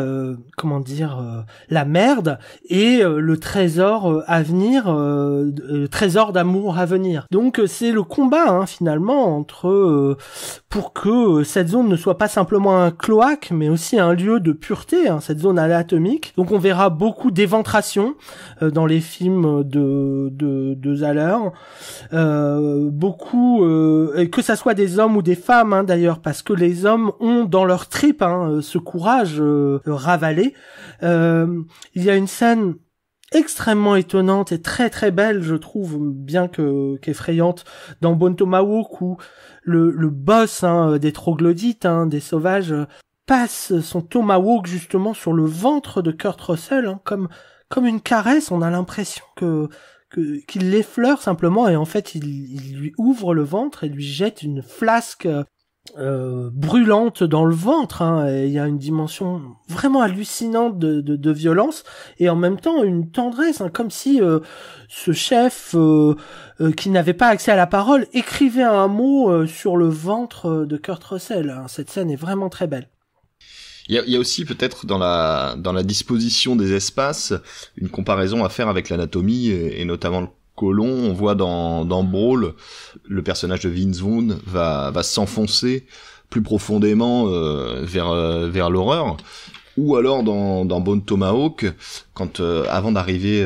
la merde et le trésor à venir, le trésor d'amour à venir. Donc c'est le combat finalement entre pour que cette zone ne soit pas simplement un cloaque, mais aussi un lieu de pureté, cette zone anatomique. Donc on verra beaucoup d'éventration dans les films de Zahler, beaucoup, et que ça soit des hommes ou des femmes d'ailleurs, parce que les hommes ont dans leur tripes ce courage ravalé. Il y a une scène extrêmement étonnante et très très belle, je trouve, bien qu'effrayante, dans Bone Tomahawk, où le boss des troglodytes, des sauvages, passe son tomahawk justement sur le ventre de Kurt Russell, comme une caresse. On a l'impression qu'il l'effleure simplement, et en fait il lui ouvre le ventre et lui jette une flasque brûlante dans le ventre, hein, et il y a une dimension vraiment hallucinante de violence, et en même temps une tendresse, hein, comme si ce chef qui n'avait pas accès à la parole écrivait un mot sur le ventre de Kurt Russell, hein. Cette scène est vraiment très belle. Il y a aussi peut-être dans la disposition des espaces une comparaison à faire avec l'anatomie et notamment le côlon. On voit dans Brawl, le personnage de Vince Vaughn va s'enfoncer plus profondément vers l'horreur. Ou alors dans Bone Tomahawk, quand avant d'arriver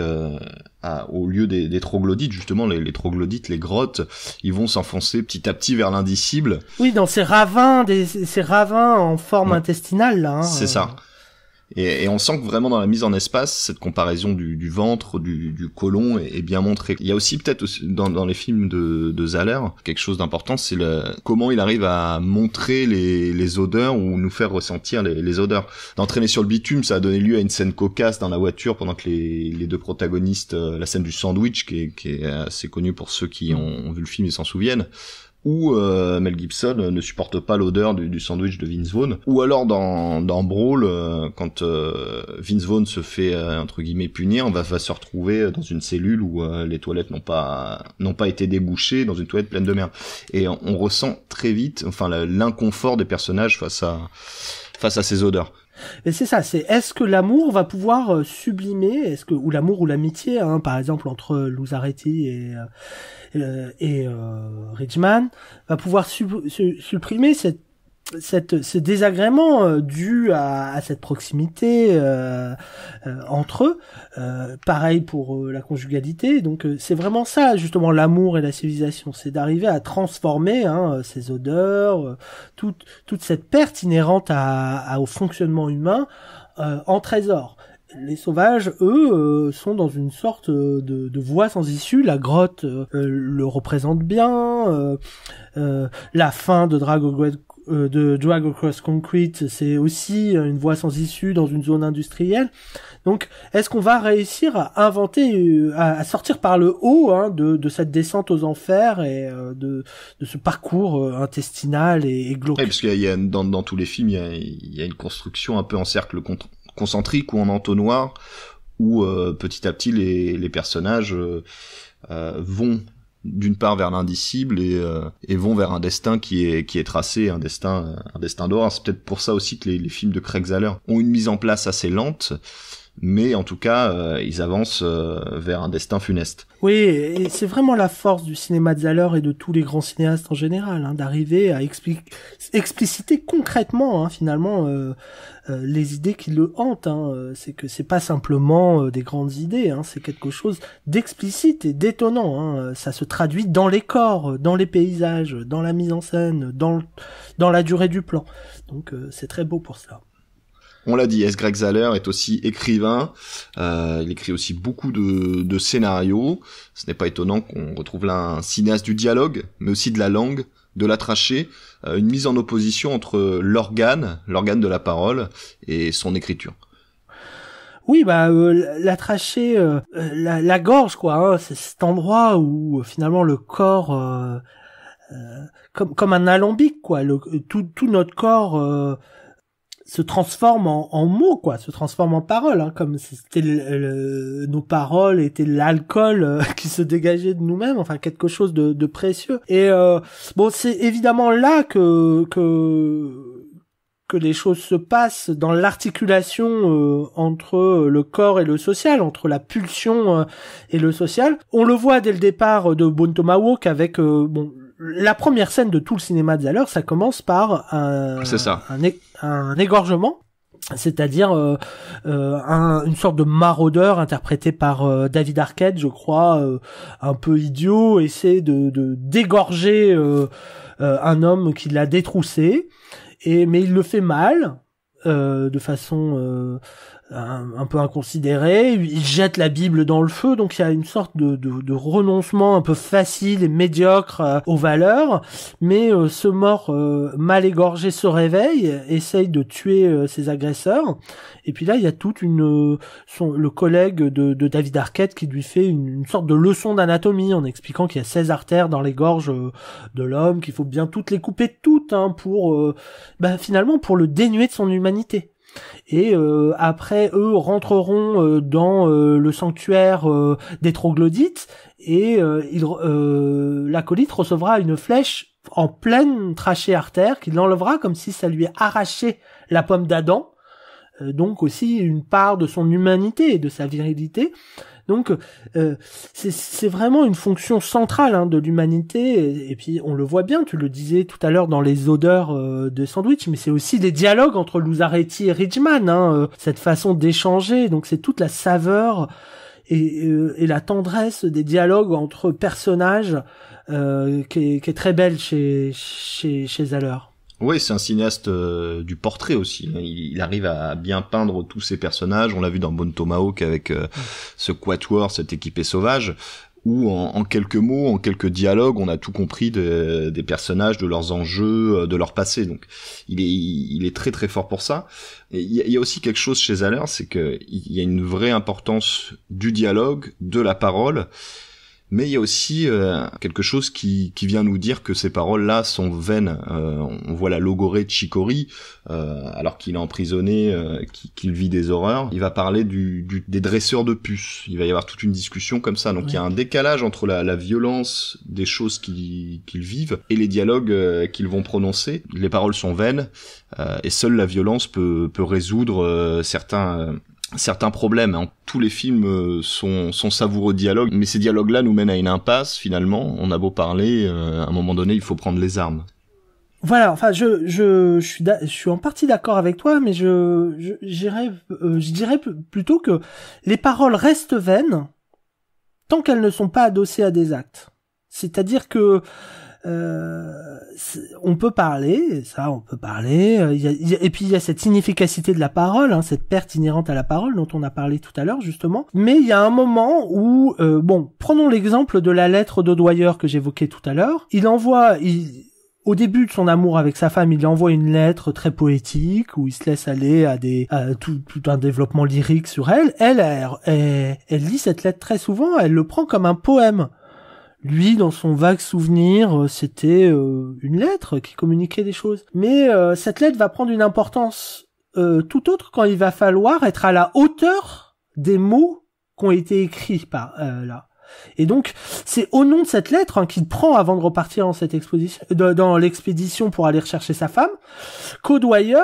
au lieu des troglodytes, justement les troglodytes, les grottes, ils vont s'enfoncer petit à petit vers l'indicible. Oui, dans ces ravins en forme intestinale là. Hein, c'est ça. Et on sent que vraiment dans la mise en espace, cette comparaison du ventre, du côlon est bien montrée. Il y a aussi peut-être aussi, dans les films de Zahler, quelque chose d'important, c'est comment il arrive à montrer les odeurs ou nous faire ressentir les odeurs. D'entraîner sur le bitume, ça a donné lieu à une scène cocasse dans la voiture pendant que les deux protagonistes, la scène du sandwich qui est assez connue pour ceux qui ont vu le film et s'en souviennent, où Mel Gibson ne supporte pas l'odeur du sandwich de Vince Vaughn, ou alors dans Brawl, quand Vince Vaughn se fait entre guillemets punir, on va se retrouver dans une cellule où les toilettes n'ont pas été débouchées, dans une toilette pleine de merde, et on ressent très vite, enfin l'inconfort des personnages face à ces odeurs. Et c'est ça, est-ce que l'amour va pouvoir sublimer, ou l'amour ou l'amitié, hein, par exemple entre Luzaretti et Ridgeman, va pouvoir supprimer ce désagrément dû à cette proximité entre eux. Pareil pour la conjugalité. Donc c'est vraiment ça justement l'amour et la civilisation, c'est d'arriver à transformer ces odeurs, toute cette perte inhérente au fonctionnement humain en trésor. Les sauvages, eux, sont dans une sorte de voie sans issue. La grotte le représente bien. La fin de Drag Across Concrete, c'est aussi une voie sans issue dans une zone industrielle. Donc, est-ce qu'on va réussir à inventer, à sortir par le haut de cette descente aux enfers et de ce parcours intestinal et glauque? Oui, parce qu'il y a dans tous les films, il y a une construction un peu en cercle concentrique ou en entonnoir, où petit à petit les personnages vont d'une part vers l'indicible et vont vers un destin qui est tracé, un destin d'horreur. C'est peut-être pour ça aussi que les films de Craig Zahler ont une mise en place assez lente, mais en tout cas ils avancent vers un destin funeste. Oui, et c'est vraiment la force du cinéma de Zahler et de tous les grands cinéastes en général, d'arriver à expliciter concrètement finalement les idées qui le hantent. C'est que c'est pas simplement des grandes idées, c'est quelque chose d'explicite et d'étonnant. Ça se traduit dans les corps, dans les paysages, dans la mise en scène, dans la durée du plan. Donc c'est très beau pour ça. On l'a dit, S. Greg Zahler est aussi écrivain. Il écrit aussi beaucoup de scénarios. Ce n'est pas étonnant qu'on retrouve là un cinéaste du dialogue, mais aussi de la langue, de la trachée, une mise en opposition entre l'organe de la parole, et son écriture. Oui, la trachée, la gorge, quoi. C'est cet endroit où finalement le corps, comme un alambic, quoi. Tout notre corps se transforme en mots, quoi, se transforme en paroles, comme si c'était nos paroles étaient l'alcool qui se dégageait de nous-mêmes, enfin quelque chose de précieux. Et c'est évidemment là que les choses se passent dans l'articulation entre le corps et le social, entre la pulsion et le social. On le voit dès le départ de Bone Tomahawk avec la première scène de tout le cinéma de Zahler, ça commence par un égorgement, c'est-à-dire une sorte de maraudeur interprété par David Arquette, je crois, un peu idiot, essaie de dégorger un homme qui l'a détroussé, mais il le fait mal, de façon un peu inconsidéré, il jette la Bible dans le feu, donc il y a une sorte de renoncement un peu facile et médiocre aux valeurs, mais ce mort mal égorgé se réveille, essaye de tuer ses agresseurs, et puis là il y a toute le collègue de David Arquette qui lui fait une sorte de leçon d'anatomie en expliquant qu'il y a 16 artères dans les gorges de l'homme, qu'il faut bien toutes les couper toutes pour finalement pour le dénuer de son humanité. Et après, eux rentreront dans le sanctuaire des troglodytes et l'acolyte recevra une flèche en pleine trachée artère qu'il enlèvera comme si ça lui arrachait la pomme d'Adam, donc aussi une part de son humanité et de sa virilité. Donc c'est vraiment une fonction centrale de l'humanité, et puis on le voit bien, tu le disais tout à l'heure dans les odeurs de sandwich, mais c'est aussi les dialogues entre Luzaretti et Ridgeman, cette façon d'échanger, donc c'est toute la saveur et la tendresse des dialogues entre personnages qui est très belle chez Zahler. Oui, c'est un cinéaste du portrait aussi. Il arrive à bien peindre tous ses personnages. On l'a vu dans Bone Tomahawk avec ce quatuor, cette équipée sauvage, où en quelques mots, en quelques dialogues, on a tout compris des personnages, de leurs enjeux, de leur passé. Donc, il est très très fort pour ça. Et il y a aussi quelque chose chez Zahler, c'est que il y a une vraie importance du dialogue, de la parole. Mais il y a aussi quelque chose qui vient nous dire que ces paroles-là sont vaines. On voit la logorée de Chicory, alors qu'il est emprisonné, qu'il vit des horreurs. Il va parler des dresseurs de puces. Il va y avoir toute une discussion comme ça. Donc il y a un décalage entre la violence des choses qu'ils vivent et les dialogues qu'ils vont prononcer. Les paroles sont vaines, et seule la violence peut résoudre certains problèmes. Tous les films sont savoureux dialogues, mais ces dialogues-là nous mènent à une impasse, finalement. On a beau parler, à un moment donné, il faut prendre les armes. Voilà, enfin, je suis en partie d'accord avec toi, mais je dirais plutôt que les paroles restent vaines tant qu'elles ne sont pas adossées à des actes. C'est-à-dire que on peut parler, et puis il y a cette significativité de la parole, cette perte inhérente à la parole dont on a parlé tout à l'heure justement, mais il y a un moment où, prenons l'exemple de la lettre d'Odoyer que j'évoquais tout à l'heure, au début de son amour avec sa femme, il lui envoie une lettre très poétique où il se laisse aller à tout un développement lyrique sur elle. Elle lit cette lettre très souvent, elle le prend comme un poème. Lui, dans son vague souvenir, c'était une lettre qui communiquait des choses. Mais cette lettre va prendre une importance tout autre quand il va falloir être à la hauteur des mots qui ont été écrits par là. Et donc, c'est au nom de cette lettre qu'il prend avant de repartir dans l'expédition pour aller rechercher sa femme, qu'Odoyer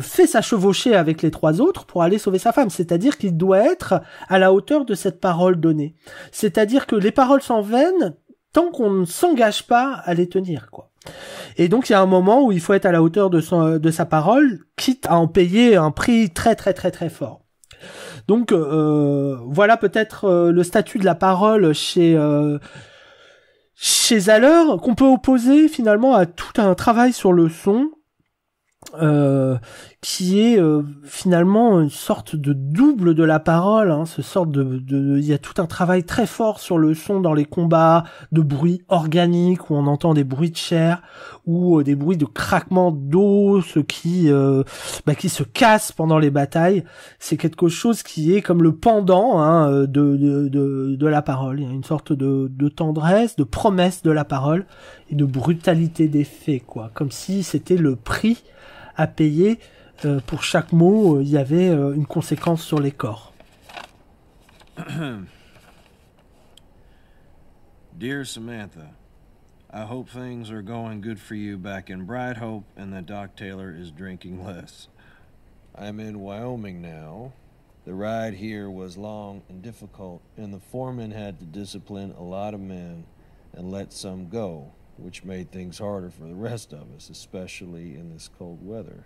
fait sa chevauchée avec les 3 autres pour aller sauver sa femme. C'est-à-dire qu'il doit être à la hauteur de cette parole donnée. C'est-à-dire que les paroles sont vaines tant qu'on ne s'engage pas à les tenir, quoi. Et donc il y a un moment où il faut être à la hauteur de sa parole, quitte à en payer un prix très très très très fort. Donc voilà peut-être le statut de la parole chez Zahler, qu'on peut opposer finalement à tout un travail sur le son, qui est finalement une sorte de double de la parole, il y a tout un travail très fort sur le son dans les combats, de bruits organiques où on entend des bruits de chair ou des bruits de craquement d'os qui se cassent pendant les batailles. C'est quelque chose qui est comme le pendant de la parole. Il y a une sorte de tendresse, de promesse de la parole et de brutalité des faits, quoi, comme si c'était le prix à payer. Pour chaque mot, il y avait une conséquence sur les corps. Dear Samantha, I hope things are going good for you back in Bright Hope and that Doc Taylor is drinking less. I'm in Wyoming now. The ride here was long and difficult, and the foreman had to discipline a lot of men and let some go, which made things harder for the rest of us, especially in this cold weather.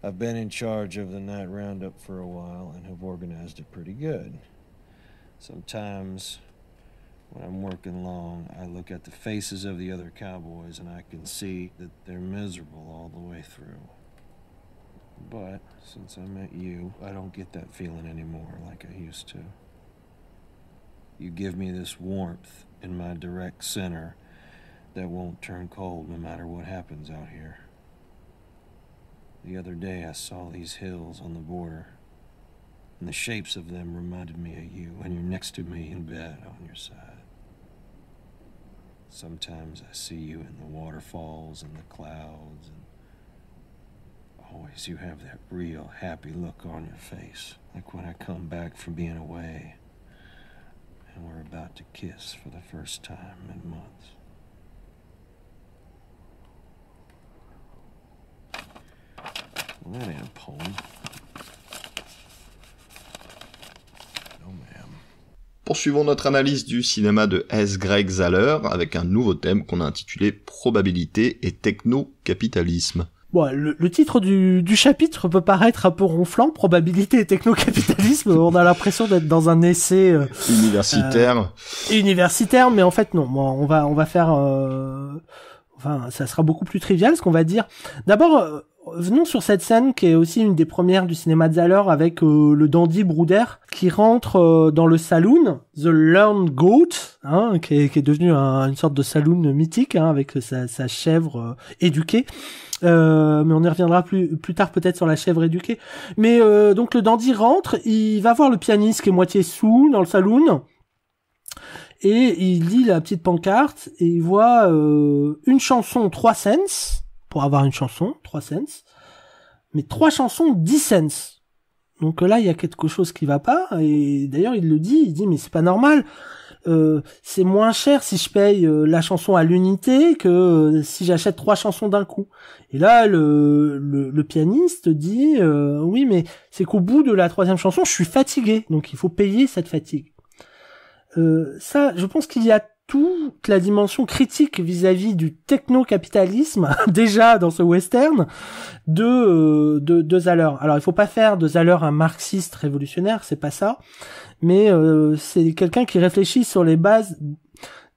I've been in charge of the night roundup for a while and have organized it pretty good. Sometimes When I'm working long, I look at the faces of the other cowboys and I can see that they're miserable all the way through. But since I met you, I don't get that feeling anymore like I used to. You give me this warmth in my direct center that won't turn cold no matter what happens out here. The other day I saw these hills on the border, and the shapes of them reminded me of you when you're next to me in bed on your side. Sometimes I see you in the waterfalls and the clouds, and always you have that real happy look on your face, like when I come back from being away and we're about to kiss for the first time in months. Well, that ain't a poem. No, ma'am. Poursuivons notre analyse du cinéma de S. Greg Zahler avec un nouveau thème qu'on a intitulé Probabilité et techno-capitalisme. Bon, le titre du chapitre peut paraître un peu ronflant, probabilité et techno-capitalisme. On a l'impression d'être dans un essai universitaire, mais en fait non. Bon, on va faire, enfin, ça sera beaucoup plus trivial ce qu'on va dire. D'abord, venons sur cette scène qui est aussi une des premières du cinéma de Zahler avec le dandy Bruder qui rentre dans le saloon, The Learned Goat, hein, qui est devenu une sorte de saloon mythique, hein, avec sa chèvre éduquée. Mais on y reviendra plus tard peut-être sur la chèvre éduquée. Mais donc le dandy rentre, il va voir le pianiste qui est moitié sous dans le saloon. Et il lit la petite pancarte et il voit une chanson 3 cents. Pour avoir une chanson, 3 cents. Mais 3 chansons, 10 cents. Donc là, il y a quelque chose qui va pas. Et d'ailleurs, il dit, mais c'est pas normal. C'est moins cher si je paye la chanson à l'unité que si j'achète 3 chansons d'un coup. Et là, le pianiste dit, oui, mais c'est qu'au bout de la 3e chanson, je suis fatigué. Donc il faut payer cette fatigue. Ça, je pense qu'il y a toute la dimension critique vis-à-vis du techno-capitalisme déjà dans ce western de Zahler. Alors il faut pas faire de Zahler un marxiste révolutionnaire, c'est pas ça, mais c'est quelqu'un qui réfléchit sur les bases,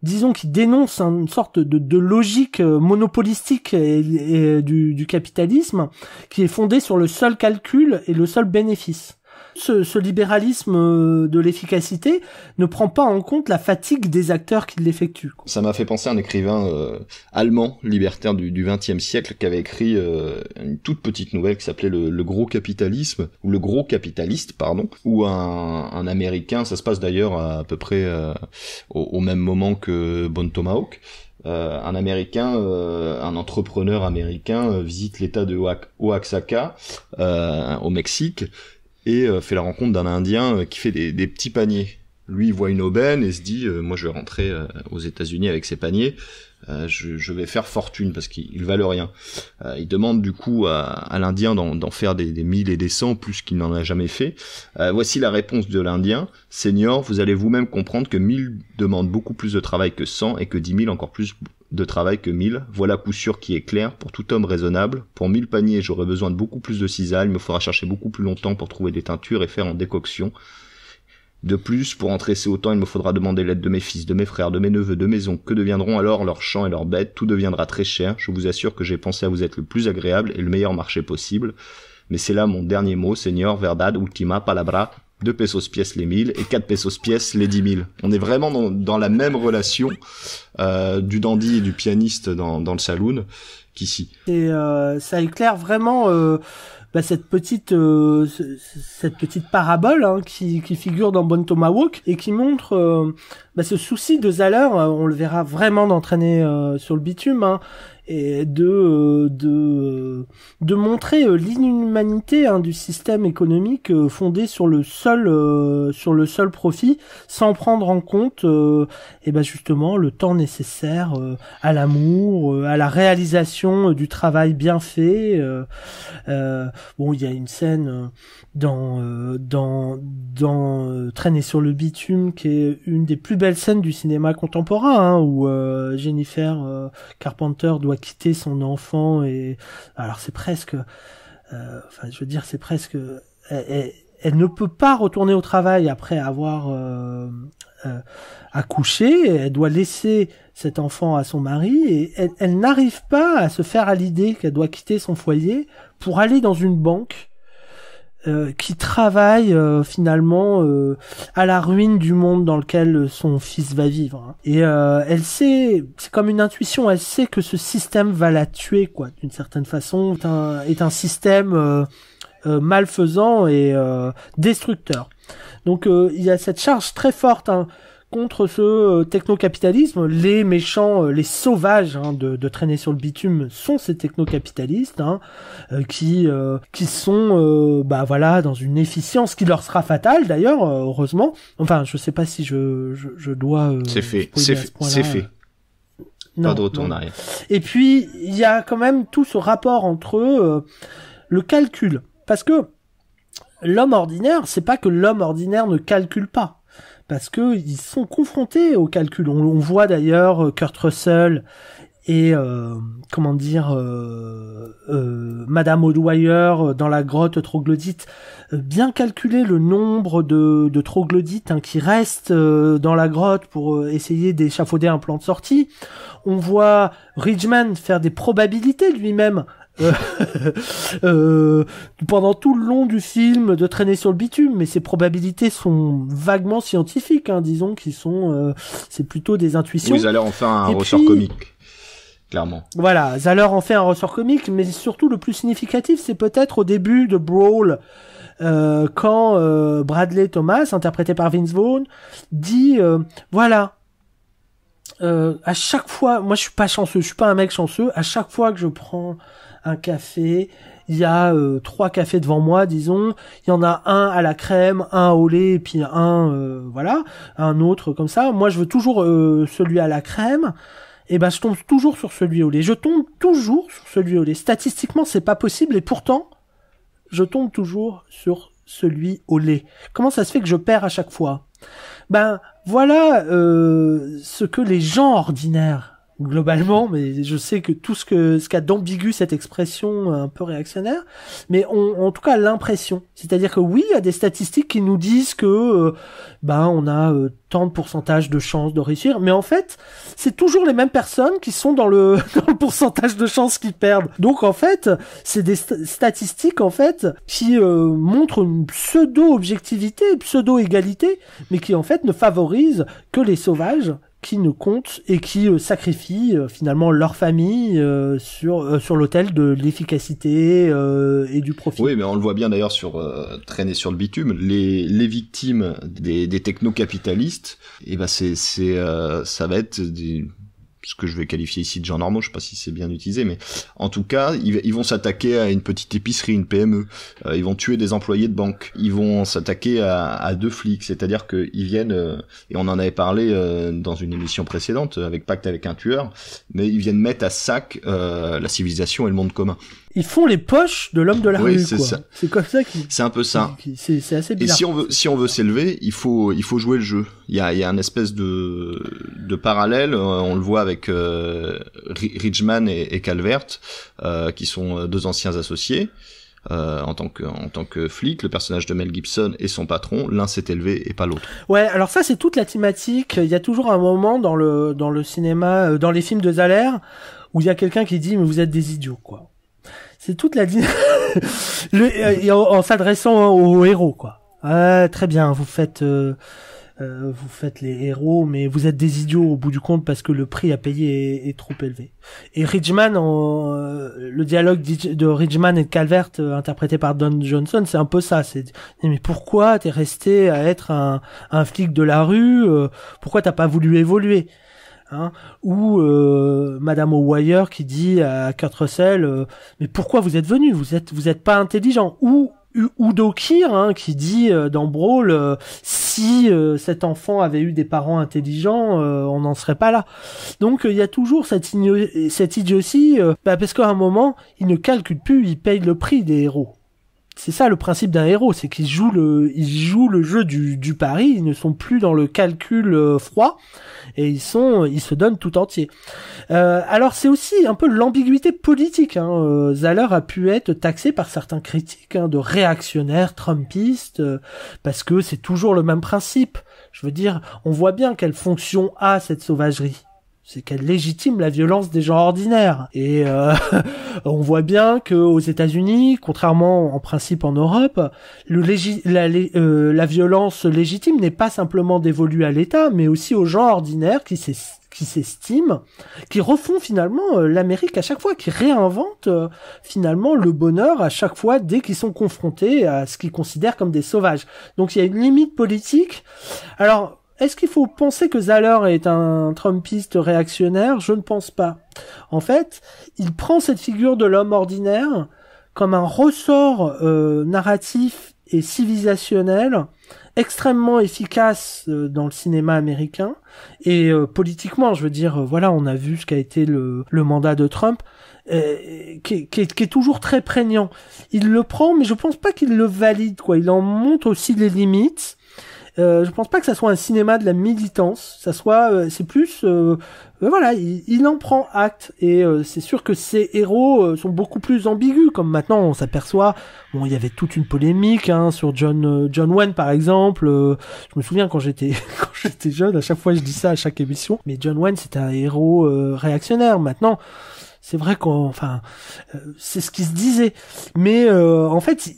disons, qui dénonce une sorte de logique monopolistique et du capitalisme qui est fondée sur le seul calcul et le seul bénéfice. Ce libéralisme de l'efficacité ne prend pas en compte la fatigue des acteurs qui l'effectuent. Ça m'a fait penser à un écrivain allemand libertaire du XXe siècle qui avait écrit une toute petite nouvelle qui s'appelait le Gros Capitalisme, ou Le Gros Capitaliste, pardon, où un Américain, ça se passe d'ailleurs à peu près au même moment que Bon Tomahawk, un Américain, un entrepreneur américain visite l'état de Oaxaca au Mexique, et fait la rencontre d'un Indien qui fait des petits paniers. Lui, il voit une aubaine et se dit moi je vais rentrer aux États-Unis avec ces paniers, je vais faire fortune parce qu'ils valent rien. Il demande du coup à l'Indien d'en faire des 1000 et des 100 plus qu'il n'en a jamais fait. Voici la réponse de l'Indien: Seigneur, vous allez vous-même comprendre que 1000 demandent beaucoup plus de travail que 100 et que 10 000 encore plus de travail que 1000. Voilà coup sûr qui est clair pour tout homme raisonnable. Pour 1000 paniers, j'aurai besoin de beaucoup plus de cisailles, il me faudra chercher beaucoup plus longtemps pour trouver des teintures et faire en décoction. De plus, pour entraisser autant, il me faudra demander l'aide de mes fils, de mes frères, de mes neveux, de mes oncles. Que deviendront alors leurs champs et leurs bêtes? Tout deviendra très cher. Je vous assure que j'ai pensé à vous être le plus agréable et le meilleur marché possible. Mais c'est là mon dernier mot, Seigneur, verdad, ultima, palabra. 2 pesos pièces les 1000 et 4 pesos pièces les 10 000. On est vraiment dans la même relation du dandy et du pianiste dans le saloon qu'ici. Et ça éclaire vraiment cette petite parabole, hein, qui figure dans Bon Tomahawk et qui montre ce souci de Zahler, on le verra vraiment d'entraîner sur le bitume, hein, et de montrer l'inhumanité, hein, du système économique fondé sur le seul profit, sans prendre en compte justement le temps nécessaire à l'amour, à la réalisation du travail bien fait. Il y a une scène dans Traîner sur le bitume qui est une des plus belles scènes du cinéma contemporain, hein, où Jennifer Carpenter doit quitter son enfant, et alors c'est presque elle elle ne peut pas retourner au travail après avoir accouché, elle doit laisser cet enfant à son mari et elle n'arrive pas à se faire à l'idée qu'elle doit quitter son foyer pour aller dans une banque qui travaille finalement à la ruine du monde dans lequel son fils va vivre. Hein. Et elle sait, c'est comme une intuition, elle sait que ce système va la tuer, quoi, d'une certaine façon, est un système malfaisant et destructeur. Donc il y a cette charge très forte contre ce technocapitalisme. Les méchants, les sauvages de traîner sur le bitume sont ces technocapitalistes qui sont dans une efficience qui leur sera fatale d'ailleurs, heureusement. Enfin, je sais pas si je dois c'est fait. Non, pas de retour en non. arrière. Et puis il y a quand même tout ce rapport entre le calcul, parce que l'homme ordinaire, c'est pas que l'homme ordinaire ne calcule pas, parce que ils sont confrontés au calcul. On voit d'ailleurs Kurt Russell et Madame O'Dwyer dans la grotte troglodyte bien calculer le nombre de troglodytes qui restent dans la grotte pour essayer d'échafauder un plan de sortie. On voit Ridgeman faire des probabilités lui-même pendant tout le long du film de traîner sur le bitume, mais ces probabilités sont vaguement scientifiques, disons, qui sont c'est plutôt des intuitions. Oui, Zahler en fait un ressort comique, clairement. Voilà, Zahler en fait un ressort comique, mais surtout le plus significatif, c'est peut-être au début de Brawl, quand Bradley Thomas, interprété par Vince Vaughn, dit à chaque fois, moi je suis pas chanceux, je suis pas un mec chanceux, à chaque fois que je prends un café, il y a 3 cafés devant moi, disons, il y en a un à la crème, un au lait, et puis un autre comme ça. Moi je veux toujours celui à la crème, et je tombe toujours sur celui au lait. Je tombe toujours sur celui au lait. Statistiquement c'est pas possible, et pourtant je tombe toujours sur celui au lait. Comment ça se fait que je perds à chaque fois ? Voilà ce que les gens ordinaires, globalement, mais je sais que tout ce qu'a d'ambigu cette expression un peu réactionnaire, mais ont en tout cas l'impression. C'est-à-dire que oui, il y a des statistiques qui nous disent que on a tant de pourcentage de chances de réussir, mais en fait, c'est toujours les mêmes personnes qui sont dans le pourcentage de chances qu'ils perdent. Donc en fait, c'est des statistiques en fait qui montrent une pseudo-objectivité, pseudo-égalité, mais qui en fait ne favorisent que les sauvages qui ne comptent et qui sacrifient finalement leur famille sur l'autel de l'efficacité et du profit. Oui, mais on le voit bien d'ailleurs sur traîner sur le bitume, les victimes des techno-capitalistes, ça va être ce que je vais qualifier ici de gens normaux, je sais pas si c'est bien utilisé, mais en tout cas, ils vont s'attaquer à une petite épicerie, une PME, ils vont tuer des employés de banque, ils vont s'attaquer à 2 flics, c'est-à-dire qu'ils viennent, et on en avait parlé dans une émission précédente, avec Pacte avec un tueur, mais ils viennent mettre à sac la civilisation et le monde commun. Ils font les poches de l'homme de la rue, c'est quoi. Ça. C'est comme ça c'est un peu ça. C'est assez bizarre. Et si on veut s'élever, il faut jouer le jeu. Il y a un espèce de parallèle, on le voit avec Ridgeman et Calvert, qui sont 2 anciens associés. En tant que flic, le personnage de Mel Gibson et son patron, l'un s'est élevé et pas l'autre. Ouais, alors ça c'est toute la thématique. Il y a toujours un moment dans le cinéma, dans les films de Zahler, où il y a quelqu'un qui dit mais vous êtes des idiots, quoi. C'est toute la en s'adressant aux héros, quoi. Très bien, vous faites les héros, mais vous êtes des idiots au bout du compte parce que le prix à payer est trop élevé. Et Ridgeman, le dialogue de Ridgeman et de Calvert, interprété par Don Johnson, c'est un peu ça. C'est mais pourquoi t'es resté à être un flic de la rue ? Pourquoi t'as pas voulu évoluer ? Ou Madame O'Dwyer qui dit à Kurt Russell mais pourquoi vous êtes venu, vous êtes pas intelligent, ou Udo Kier qui dit dans Brawl si cet enfant avait eu des parents intelligents on n'en serait pas là. Donc il y a toujours cette idiotie parce qu'à un moment il ne calcule plus, il paye le prix des héros. c'est ça le principe d'un héros, c'est qu'ils jouent le jeu du pari, ils ne sont plus dans le calcul froid, et ils se donnent tout entier. Alors c'est aussi un peu l'ambiguïté politique, hein. Zahler a pu être taxé par certains critiques, hein, de réactionnaire trumpiste, parce que c'est toujours le même principe. Je veux dire, on voit bien quelle fonction a cette sauvagerie. C'est qu'elle légitime la violence des gens ordinaires. Et on voit bien que aux États-Unis, contrairement en principe en Europe, la violence légitime n'est pas simplement dévolue à l'État, mais aussi aux gens ordinaires qui s'estiment, qui refont finalement l'Amérique à chaque fois, qui réinventent finalement le bonheur à chaque fois dès qu'ils sont confrontés à ce qu'ils considèrent comme des sauvages. Donc il y a une limite politique. Alors, est-ce qu'il faut penser que Zahler est un trumpiste réactionnaire ? Je ne pense pas. En fait, il prend cette figure de l'homme ordinaire comme un ressort narratif et civilisationnel extrêmement efficace dans le cinéma américain et politiquement, je veux dire, voilà, on a vu ce qu'a été le mandat de Trump, qui est toujours très prégnant. Il le prend, mais je pense pas qu'il le valide, quoi. Il en montre aussi les limites. Je pense pas que ça soit un cinéma de la militance, ça soit, c'est plus, voilà, il en prend acte et c'est sûr que ces héros sont beaucoup plus ambigus, comme maintenant on s'aperçoit. Bon, il y avait toute une polémique sur John Wayne par exemple. Je me souviens quand j'étais jeune, à chaque fois je dis ça à chaque émission, mais John Wayne c'était un héros réactionnaire. Maintenant, c'est vrai c'est ce qui se disait. Mais en fait,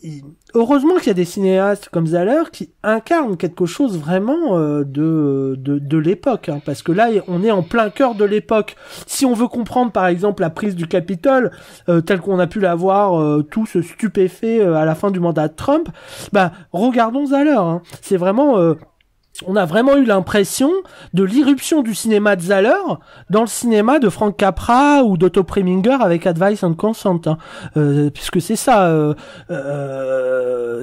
heureusement qu'il y a des cinéastes comme Zahler qui incarnent quelque chose vraiment de l'époque, hein, parce que là, on est en plein cœur de l'époque. Si on veut comprendre, par exemple, la prise du Capitole, telle qu'on a pu la voir tous stupéfaits à la fin du mandat de Trump, regardons Zahler. Hein. C'est vraiment... on a vraiment eu l'impression de l'irruption du cinéma de Zahler dans le cinéma de Frank Capra ou d'Otto Preminger avec Advice and Consent, hein. Puisque c'est ça,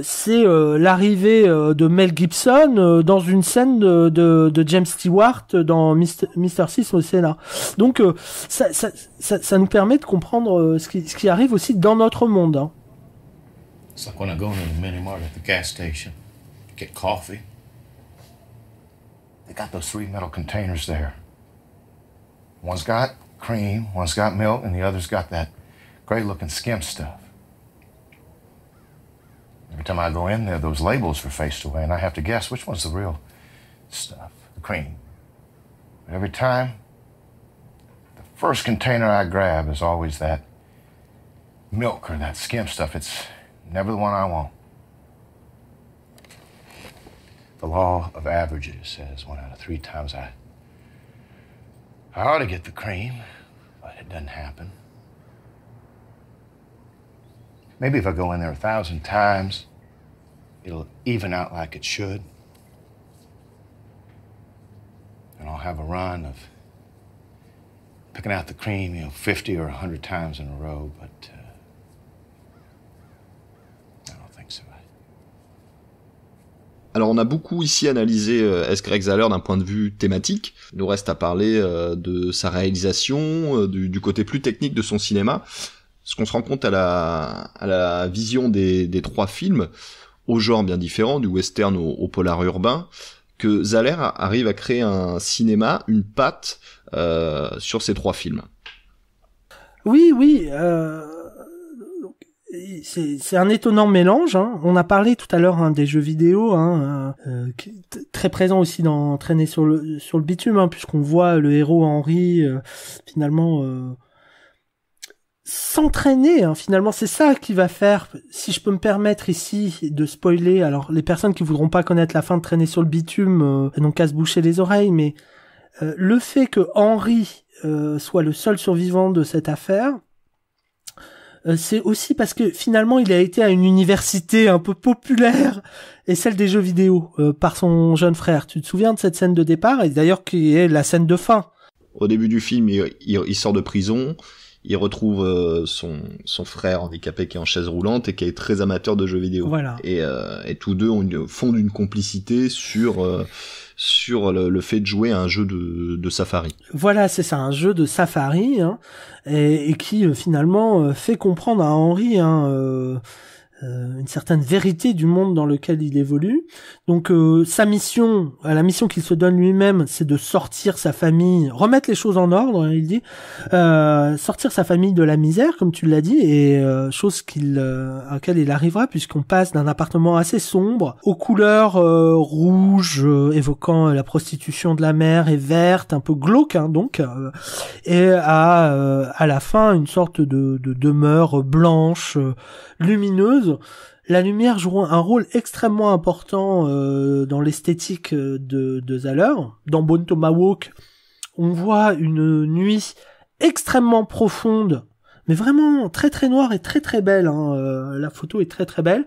c'est l'arrivée de Mel Gibson dans une scène de James Stewart dans Mr. Six au Sénat. Donc ça nous permet de comprendre ce qui arrive aussi dans notre monde, hein. It's like when I go into the mini mart at the gas station to get coffee. They got those 3 metal containers there. One's got cream, one's got milk, and the other's got that gray-looking skim stuff. Every time I go in there, those labels are faced away, and I have to guess which one's the real stuff, the cream. But every time, the first container I grab is always that milk or that skim stuff. It's never the one I want. The law of averages says 1 out of 3 times I ought to get the cream, but it doesn't happen. Maybe if I go in there 1,000 times, it'll even out like it should. And I'll have a run of picking out the cream, 50 or 100 times in a row, but I don't think so. Alors on a beaucoup ici analysé S. Greg Zahler d'un point de vue thématique. Il nous reste à parler de sa réalisation, du côté plus technique de son cinéma. Parce qu'on se rend compte à la vision des 3 films, au genre bien différent, du western au polar urbain, que Zahler arrive à créer un cinéma, une patte sur ces 3 films. Oui. C'est un étonnant mélange, hein. On a parlé tout à l'heure des jeux vidéo, très présent aussi dans Traîner sur le bitume, hein, puisqu'on voit le héros Henry finalement s'entraîner, hein. Finalement, c'est ça qui va faire, si je peux me permettre ici de spoiler. Alors, les personnes qui voudront pas connaître la fin de Traîner sur le bitume n'ont qu'à se boucher les oreilles, mais le fait que Henry soit le seul survivant de cette affaire, c'est aussi parce que finalement il a été à une université un peu populaire et celle des jeux vidéo par son jeune frère. Tu te souviens de cette scène de départ, et d'ailleurs qui est la scène de fin? Au début du film, il sort de prison, il retrouve son frère handicapé qui est en chaise roulante et qui est très amateur de jeux vidéo. Voilà. Et tous deux fondent une complicité sur le fait de jouer à un jeu de safari. Voilà, c'est ça, un jeu de safari, hein, et qui finalement fait comprendre à Henry, une certaine vérité du monde dans lequel il évolue. Donc sa mission, la mission qu'il se donne lui-même, c'est de sortir sa famille, remettre les choses en ordre, il dit, sortir sa famille de la misère, comme tu l'as dit, et chose à laquelle il arrivera, puisqu'on passe d'un appartement assez sombre aux couleurs rouges, évoquant la prostitution de la mer, et vertes, un peu glauque, hein, donc, et à la fin une sorte de demeure blanche, lumineuse. La lumière joue un rôle extrêmement important dans l'esthétique de Zahler. Dans Bone Tomahawk, on voit une nuit extrêmement profonde, mais vraiment très très noire et très très belle, hein. La photo est très très belle,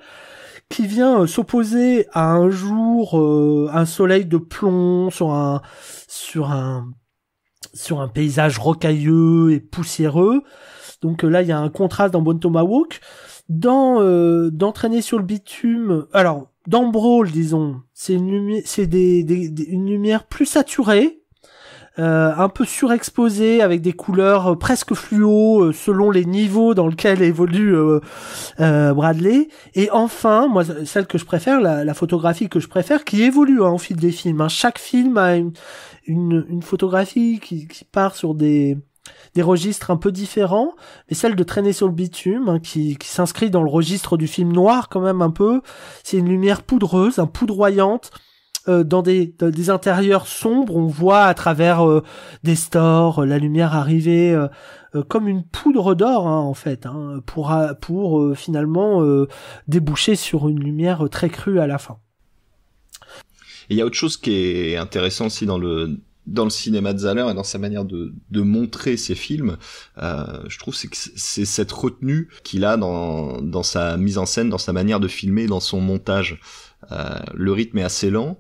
qui vient s'opposer à un jour, un soleil de plomb sur un paysage rocailleux et poussiéreux. Donc là, il y a un contraste dans Bone Tomahawk. D'entraîner sur le bitume, alors dans Brawl, disons, c'est une lumière plus saturée, un peu surexposée, avec des couleurs presque fluo selon les niveaux dans lesquels évolue Bradley. Et enfin, moi, celle que je préfère, la photographie que je préfère, qui évolue au fil des films, hein. Chaque film a une photographie qui part sur des registres un peu différents, mais celle de Traîner sur le bitume, hein, qui s'inscrit dans le registre du film noir quand même un peu. C'est une lumière poudreuse, poudroyante, dans des intérieurs sombres. On voit à travers des stores la lumière arriver comme une poudre d'or, hein, en fait, hein, pour finalement déboucher sur une lumière très crue à la fin. Et il y a autre chose qui est intéressant aussi dans le cinéma de Zahler et dans sa manière de montrer ses films, je trouve c'est cette retenue qu'il a dans sa mise en scène, dans sa manière de filmer, dans son montage. Le rythme est assez lent.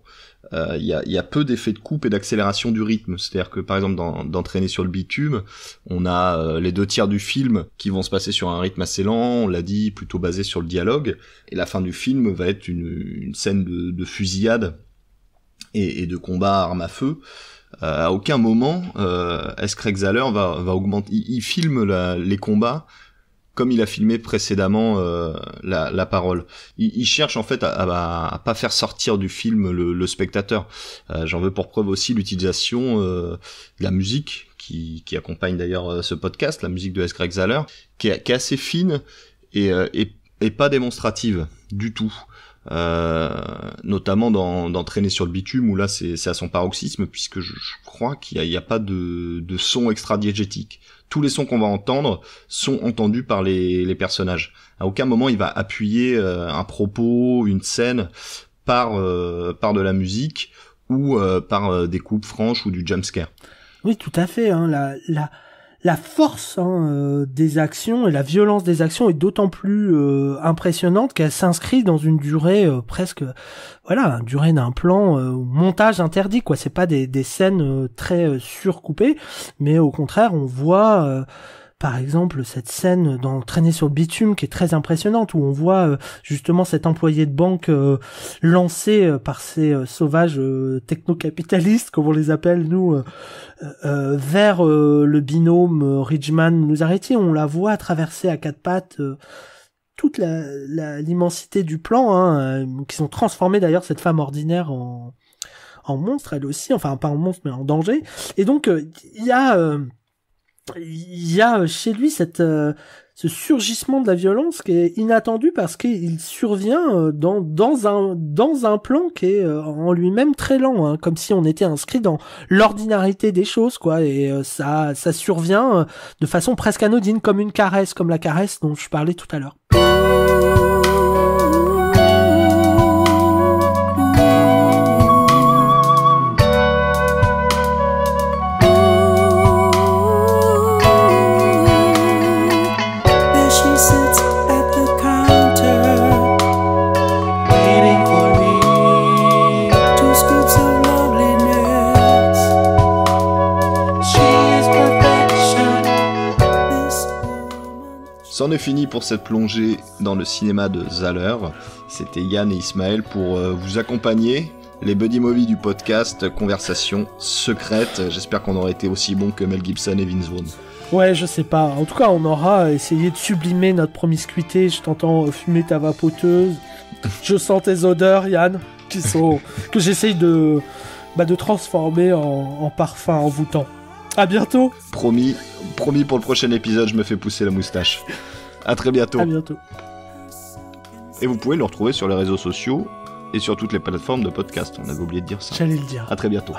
Il y a peu d'effets de coupe et d'accélération du rythme. C'est-à-dire que par exemple dans Traîner sur le bitume, on a les 2 tiers du film qui vont se passer sur un rythme assez lent, on l'a dit, plutôt basé sur le dialogue, et la fin du film va être une scène de fusillade et de combat arme à feu. À aucun moment S. Craig Zahler va augmenter. Il filme les combats comme il a filmé précédemment la parole. Il cherche en fait à pas faire sortir du film le spectateur. J'en veux pour preuve aussi l'utilisation de la musique qui accompagne d'ailleurs ce podcast, la musique de S. Craig Zahler, qui est assez fine et pas démonstrative du tout. Notamment dans Traîner sur le bitume, où là c'est à son paroxysme, puisque je crois qu'il y a pas de son extra-diégétique. Tous les sons qu'on va entendre sont entendus par les personnages. À aucun moment il va appuyer un propos, une scène par de la musique ou par des coupes franches ou du jumpscare. Oui, tout à fait, hein. La force des actions et la violence des actions est d'autant plus impressionnante qu'elle s'inscrit dans une durée presque, voilà, une durée d'un plan montage interdit, quoi. C'est pas des scènes très surcoupées, mais au contraire, on voit par exemple cette scène dans Traîner sur le bitume qui est très impressionnante, où on voit justement cet employé de banque lancé par ces sauvages techno-capitalistes, comme on les appelle nous, vers le binôme Ridgeman-Musareti. On la voit traverser à 4 pattes toute l'immensité du plan, hein, qui sont transformés d'ailleurs cette femme ordinaire en monstre, elle aussi, enfin pas en monstre mais en danger. Et donc il y a chez lui ce surgissement de la violence qui est inattendu, parce qu'il survient dans un plan qui est en lui-même très lent, hein, comme si on était inscrit dans l'ordinarité des choses, quoi. Et ça survient de façon presque anodine, comme une caresse, comme la caresse dont je parlais tout à l'heure. C'en est fini pour cette plongée dans le cinéma de Zahler. C'était Yann et Ismaël pour vous accompagner Les buddy movies du podcast, conversation secrète. J'espère qu'on aura été aussi bon que Mel Gibson et Vince Vaughn. Ouais, je sais pas. En tout cas, on aura essayé de sublimer notre promiscuité. Je t'entends fumer ta vapoteuse. Je sens tes odeurs, Yann, que j'essaye de transformer en parfum envoûtant. À bientôt. Promis pour le prochain épisode, je me fais pousser la moustache. À très bientôt. À bientôt. Et vous pouvez nous retrouver sur les réseaux sociaux et sur toutes les plateformes de podcast. On avait oublié de dire ça. J'allais le dire. À très bientôt.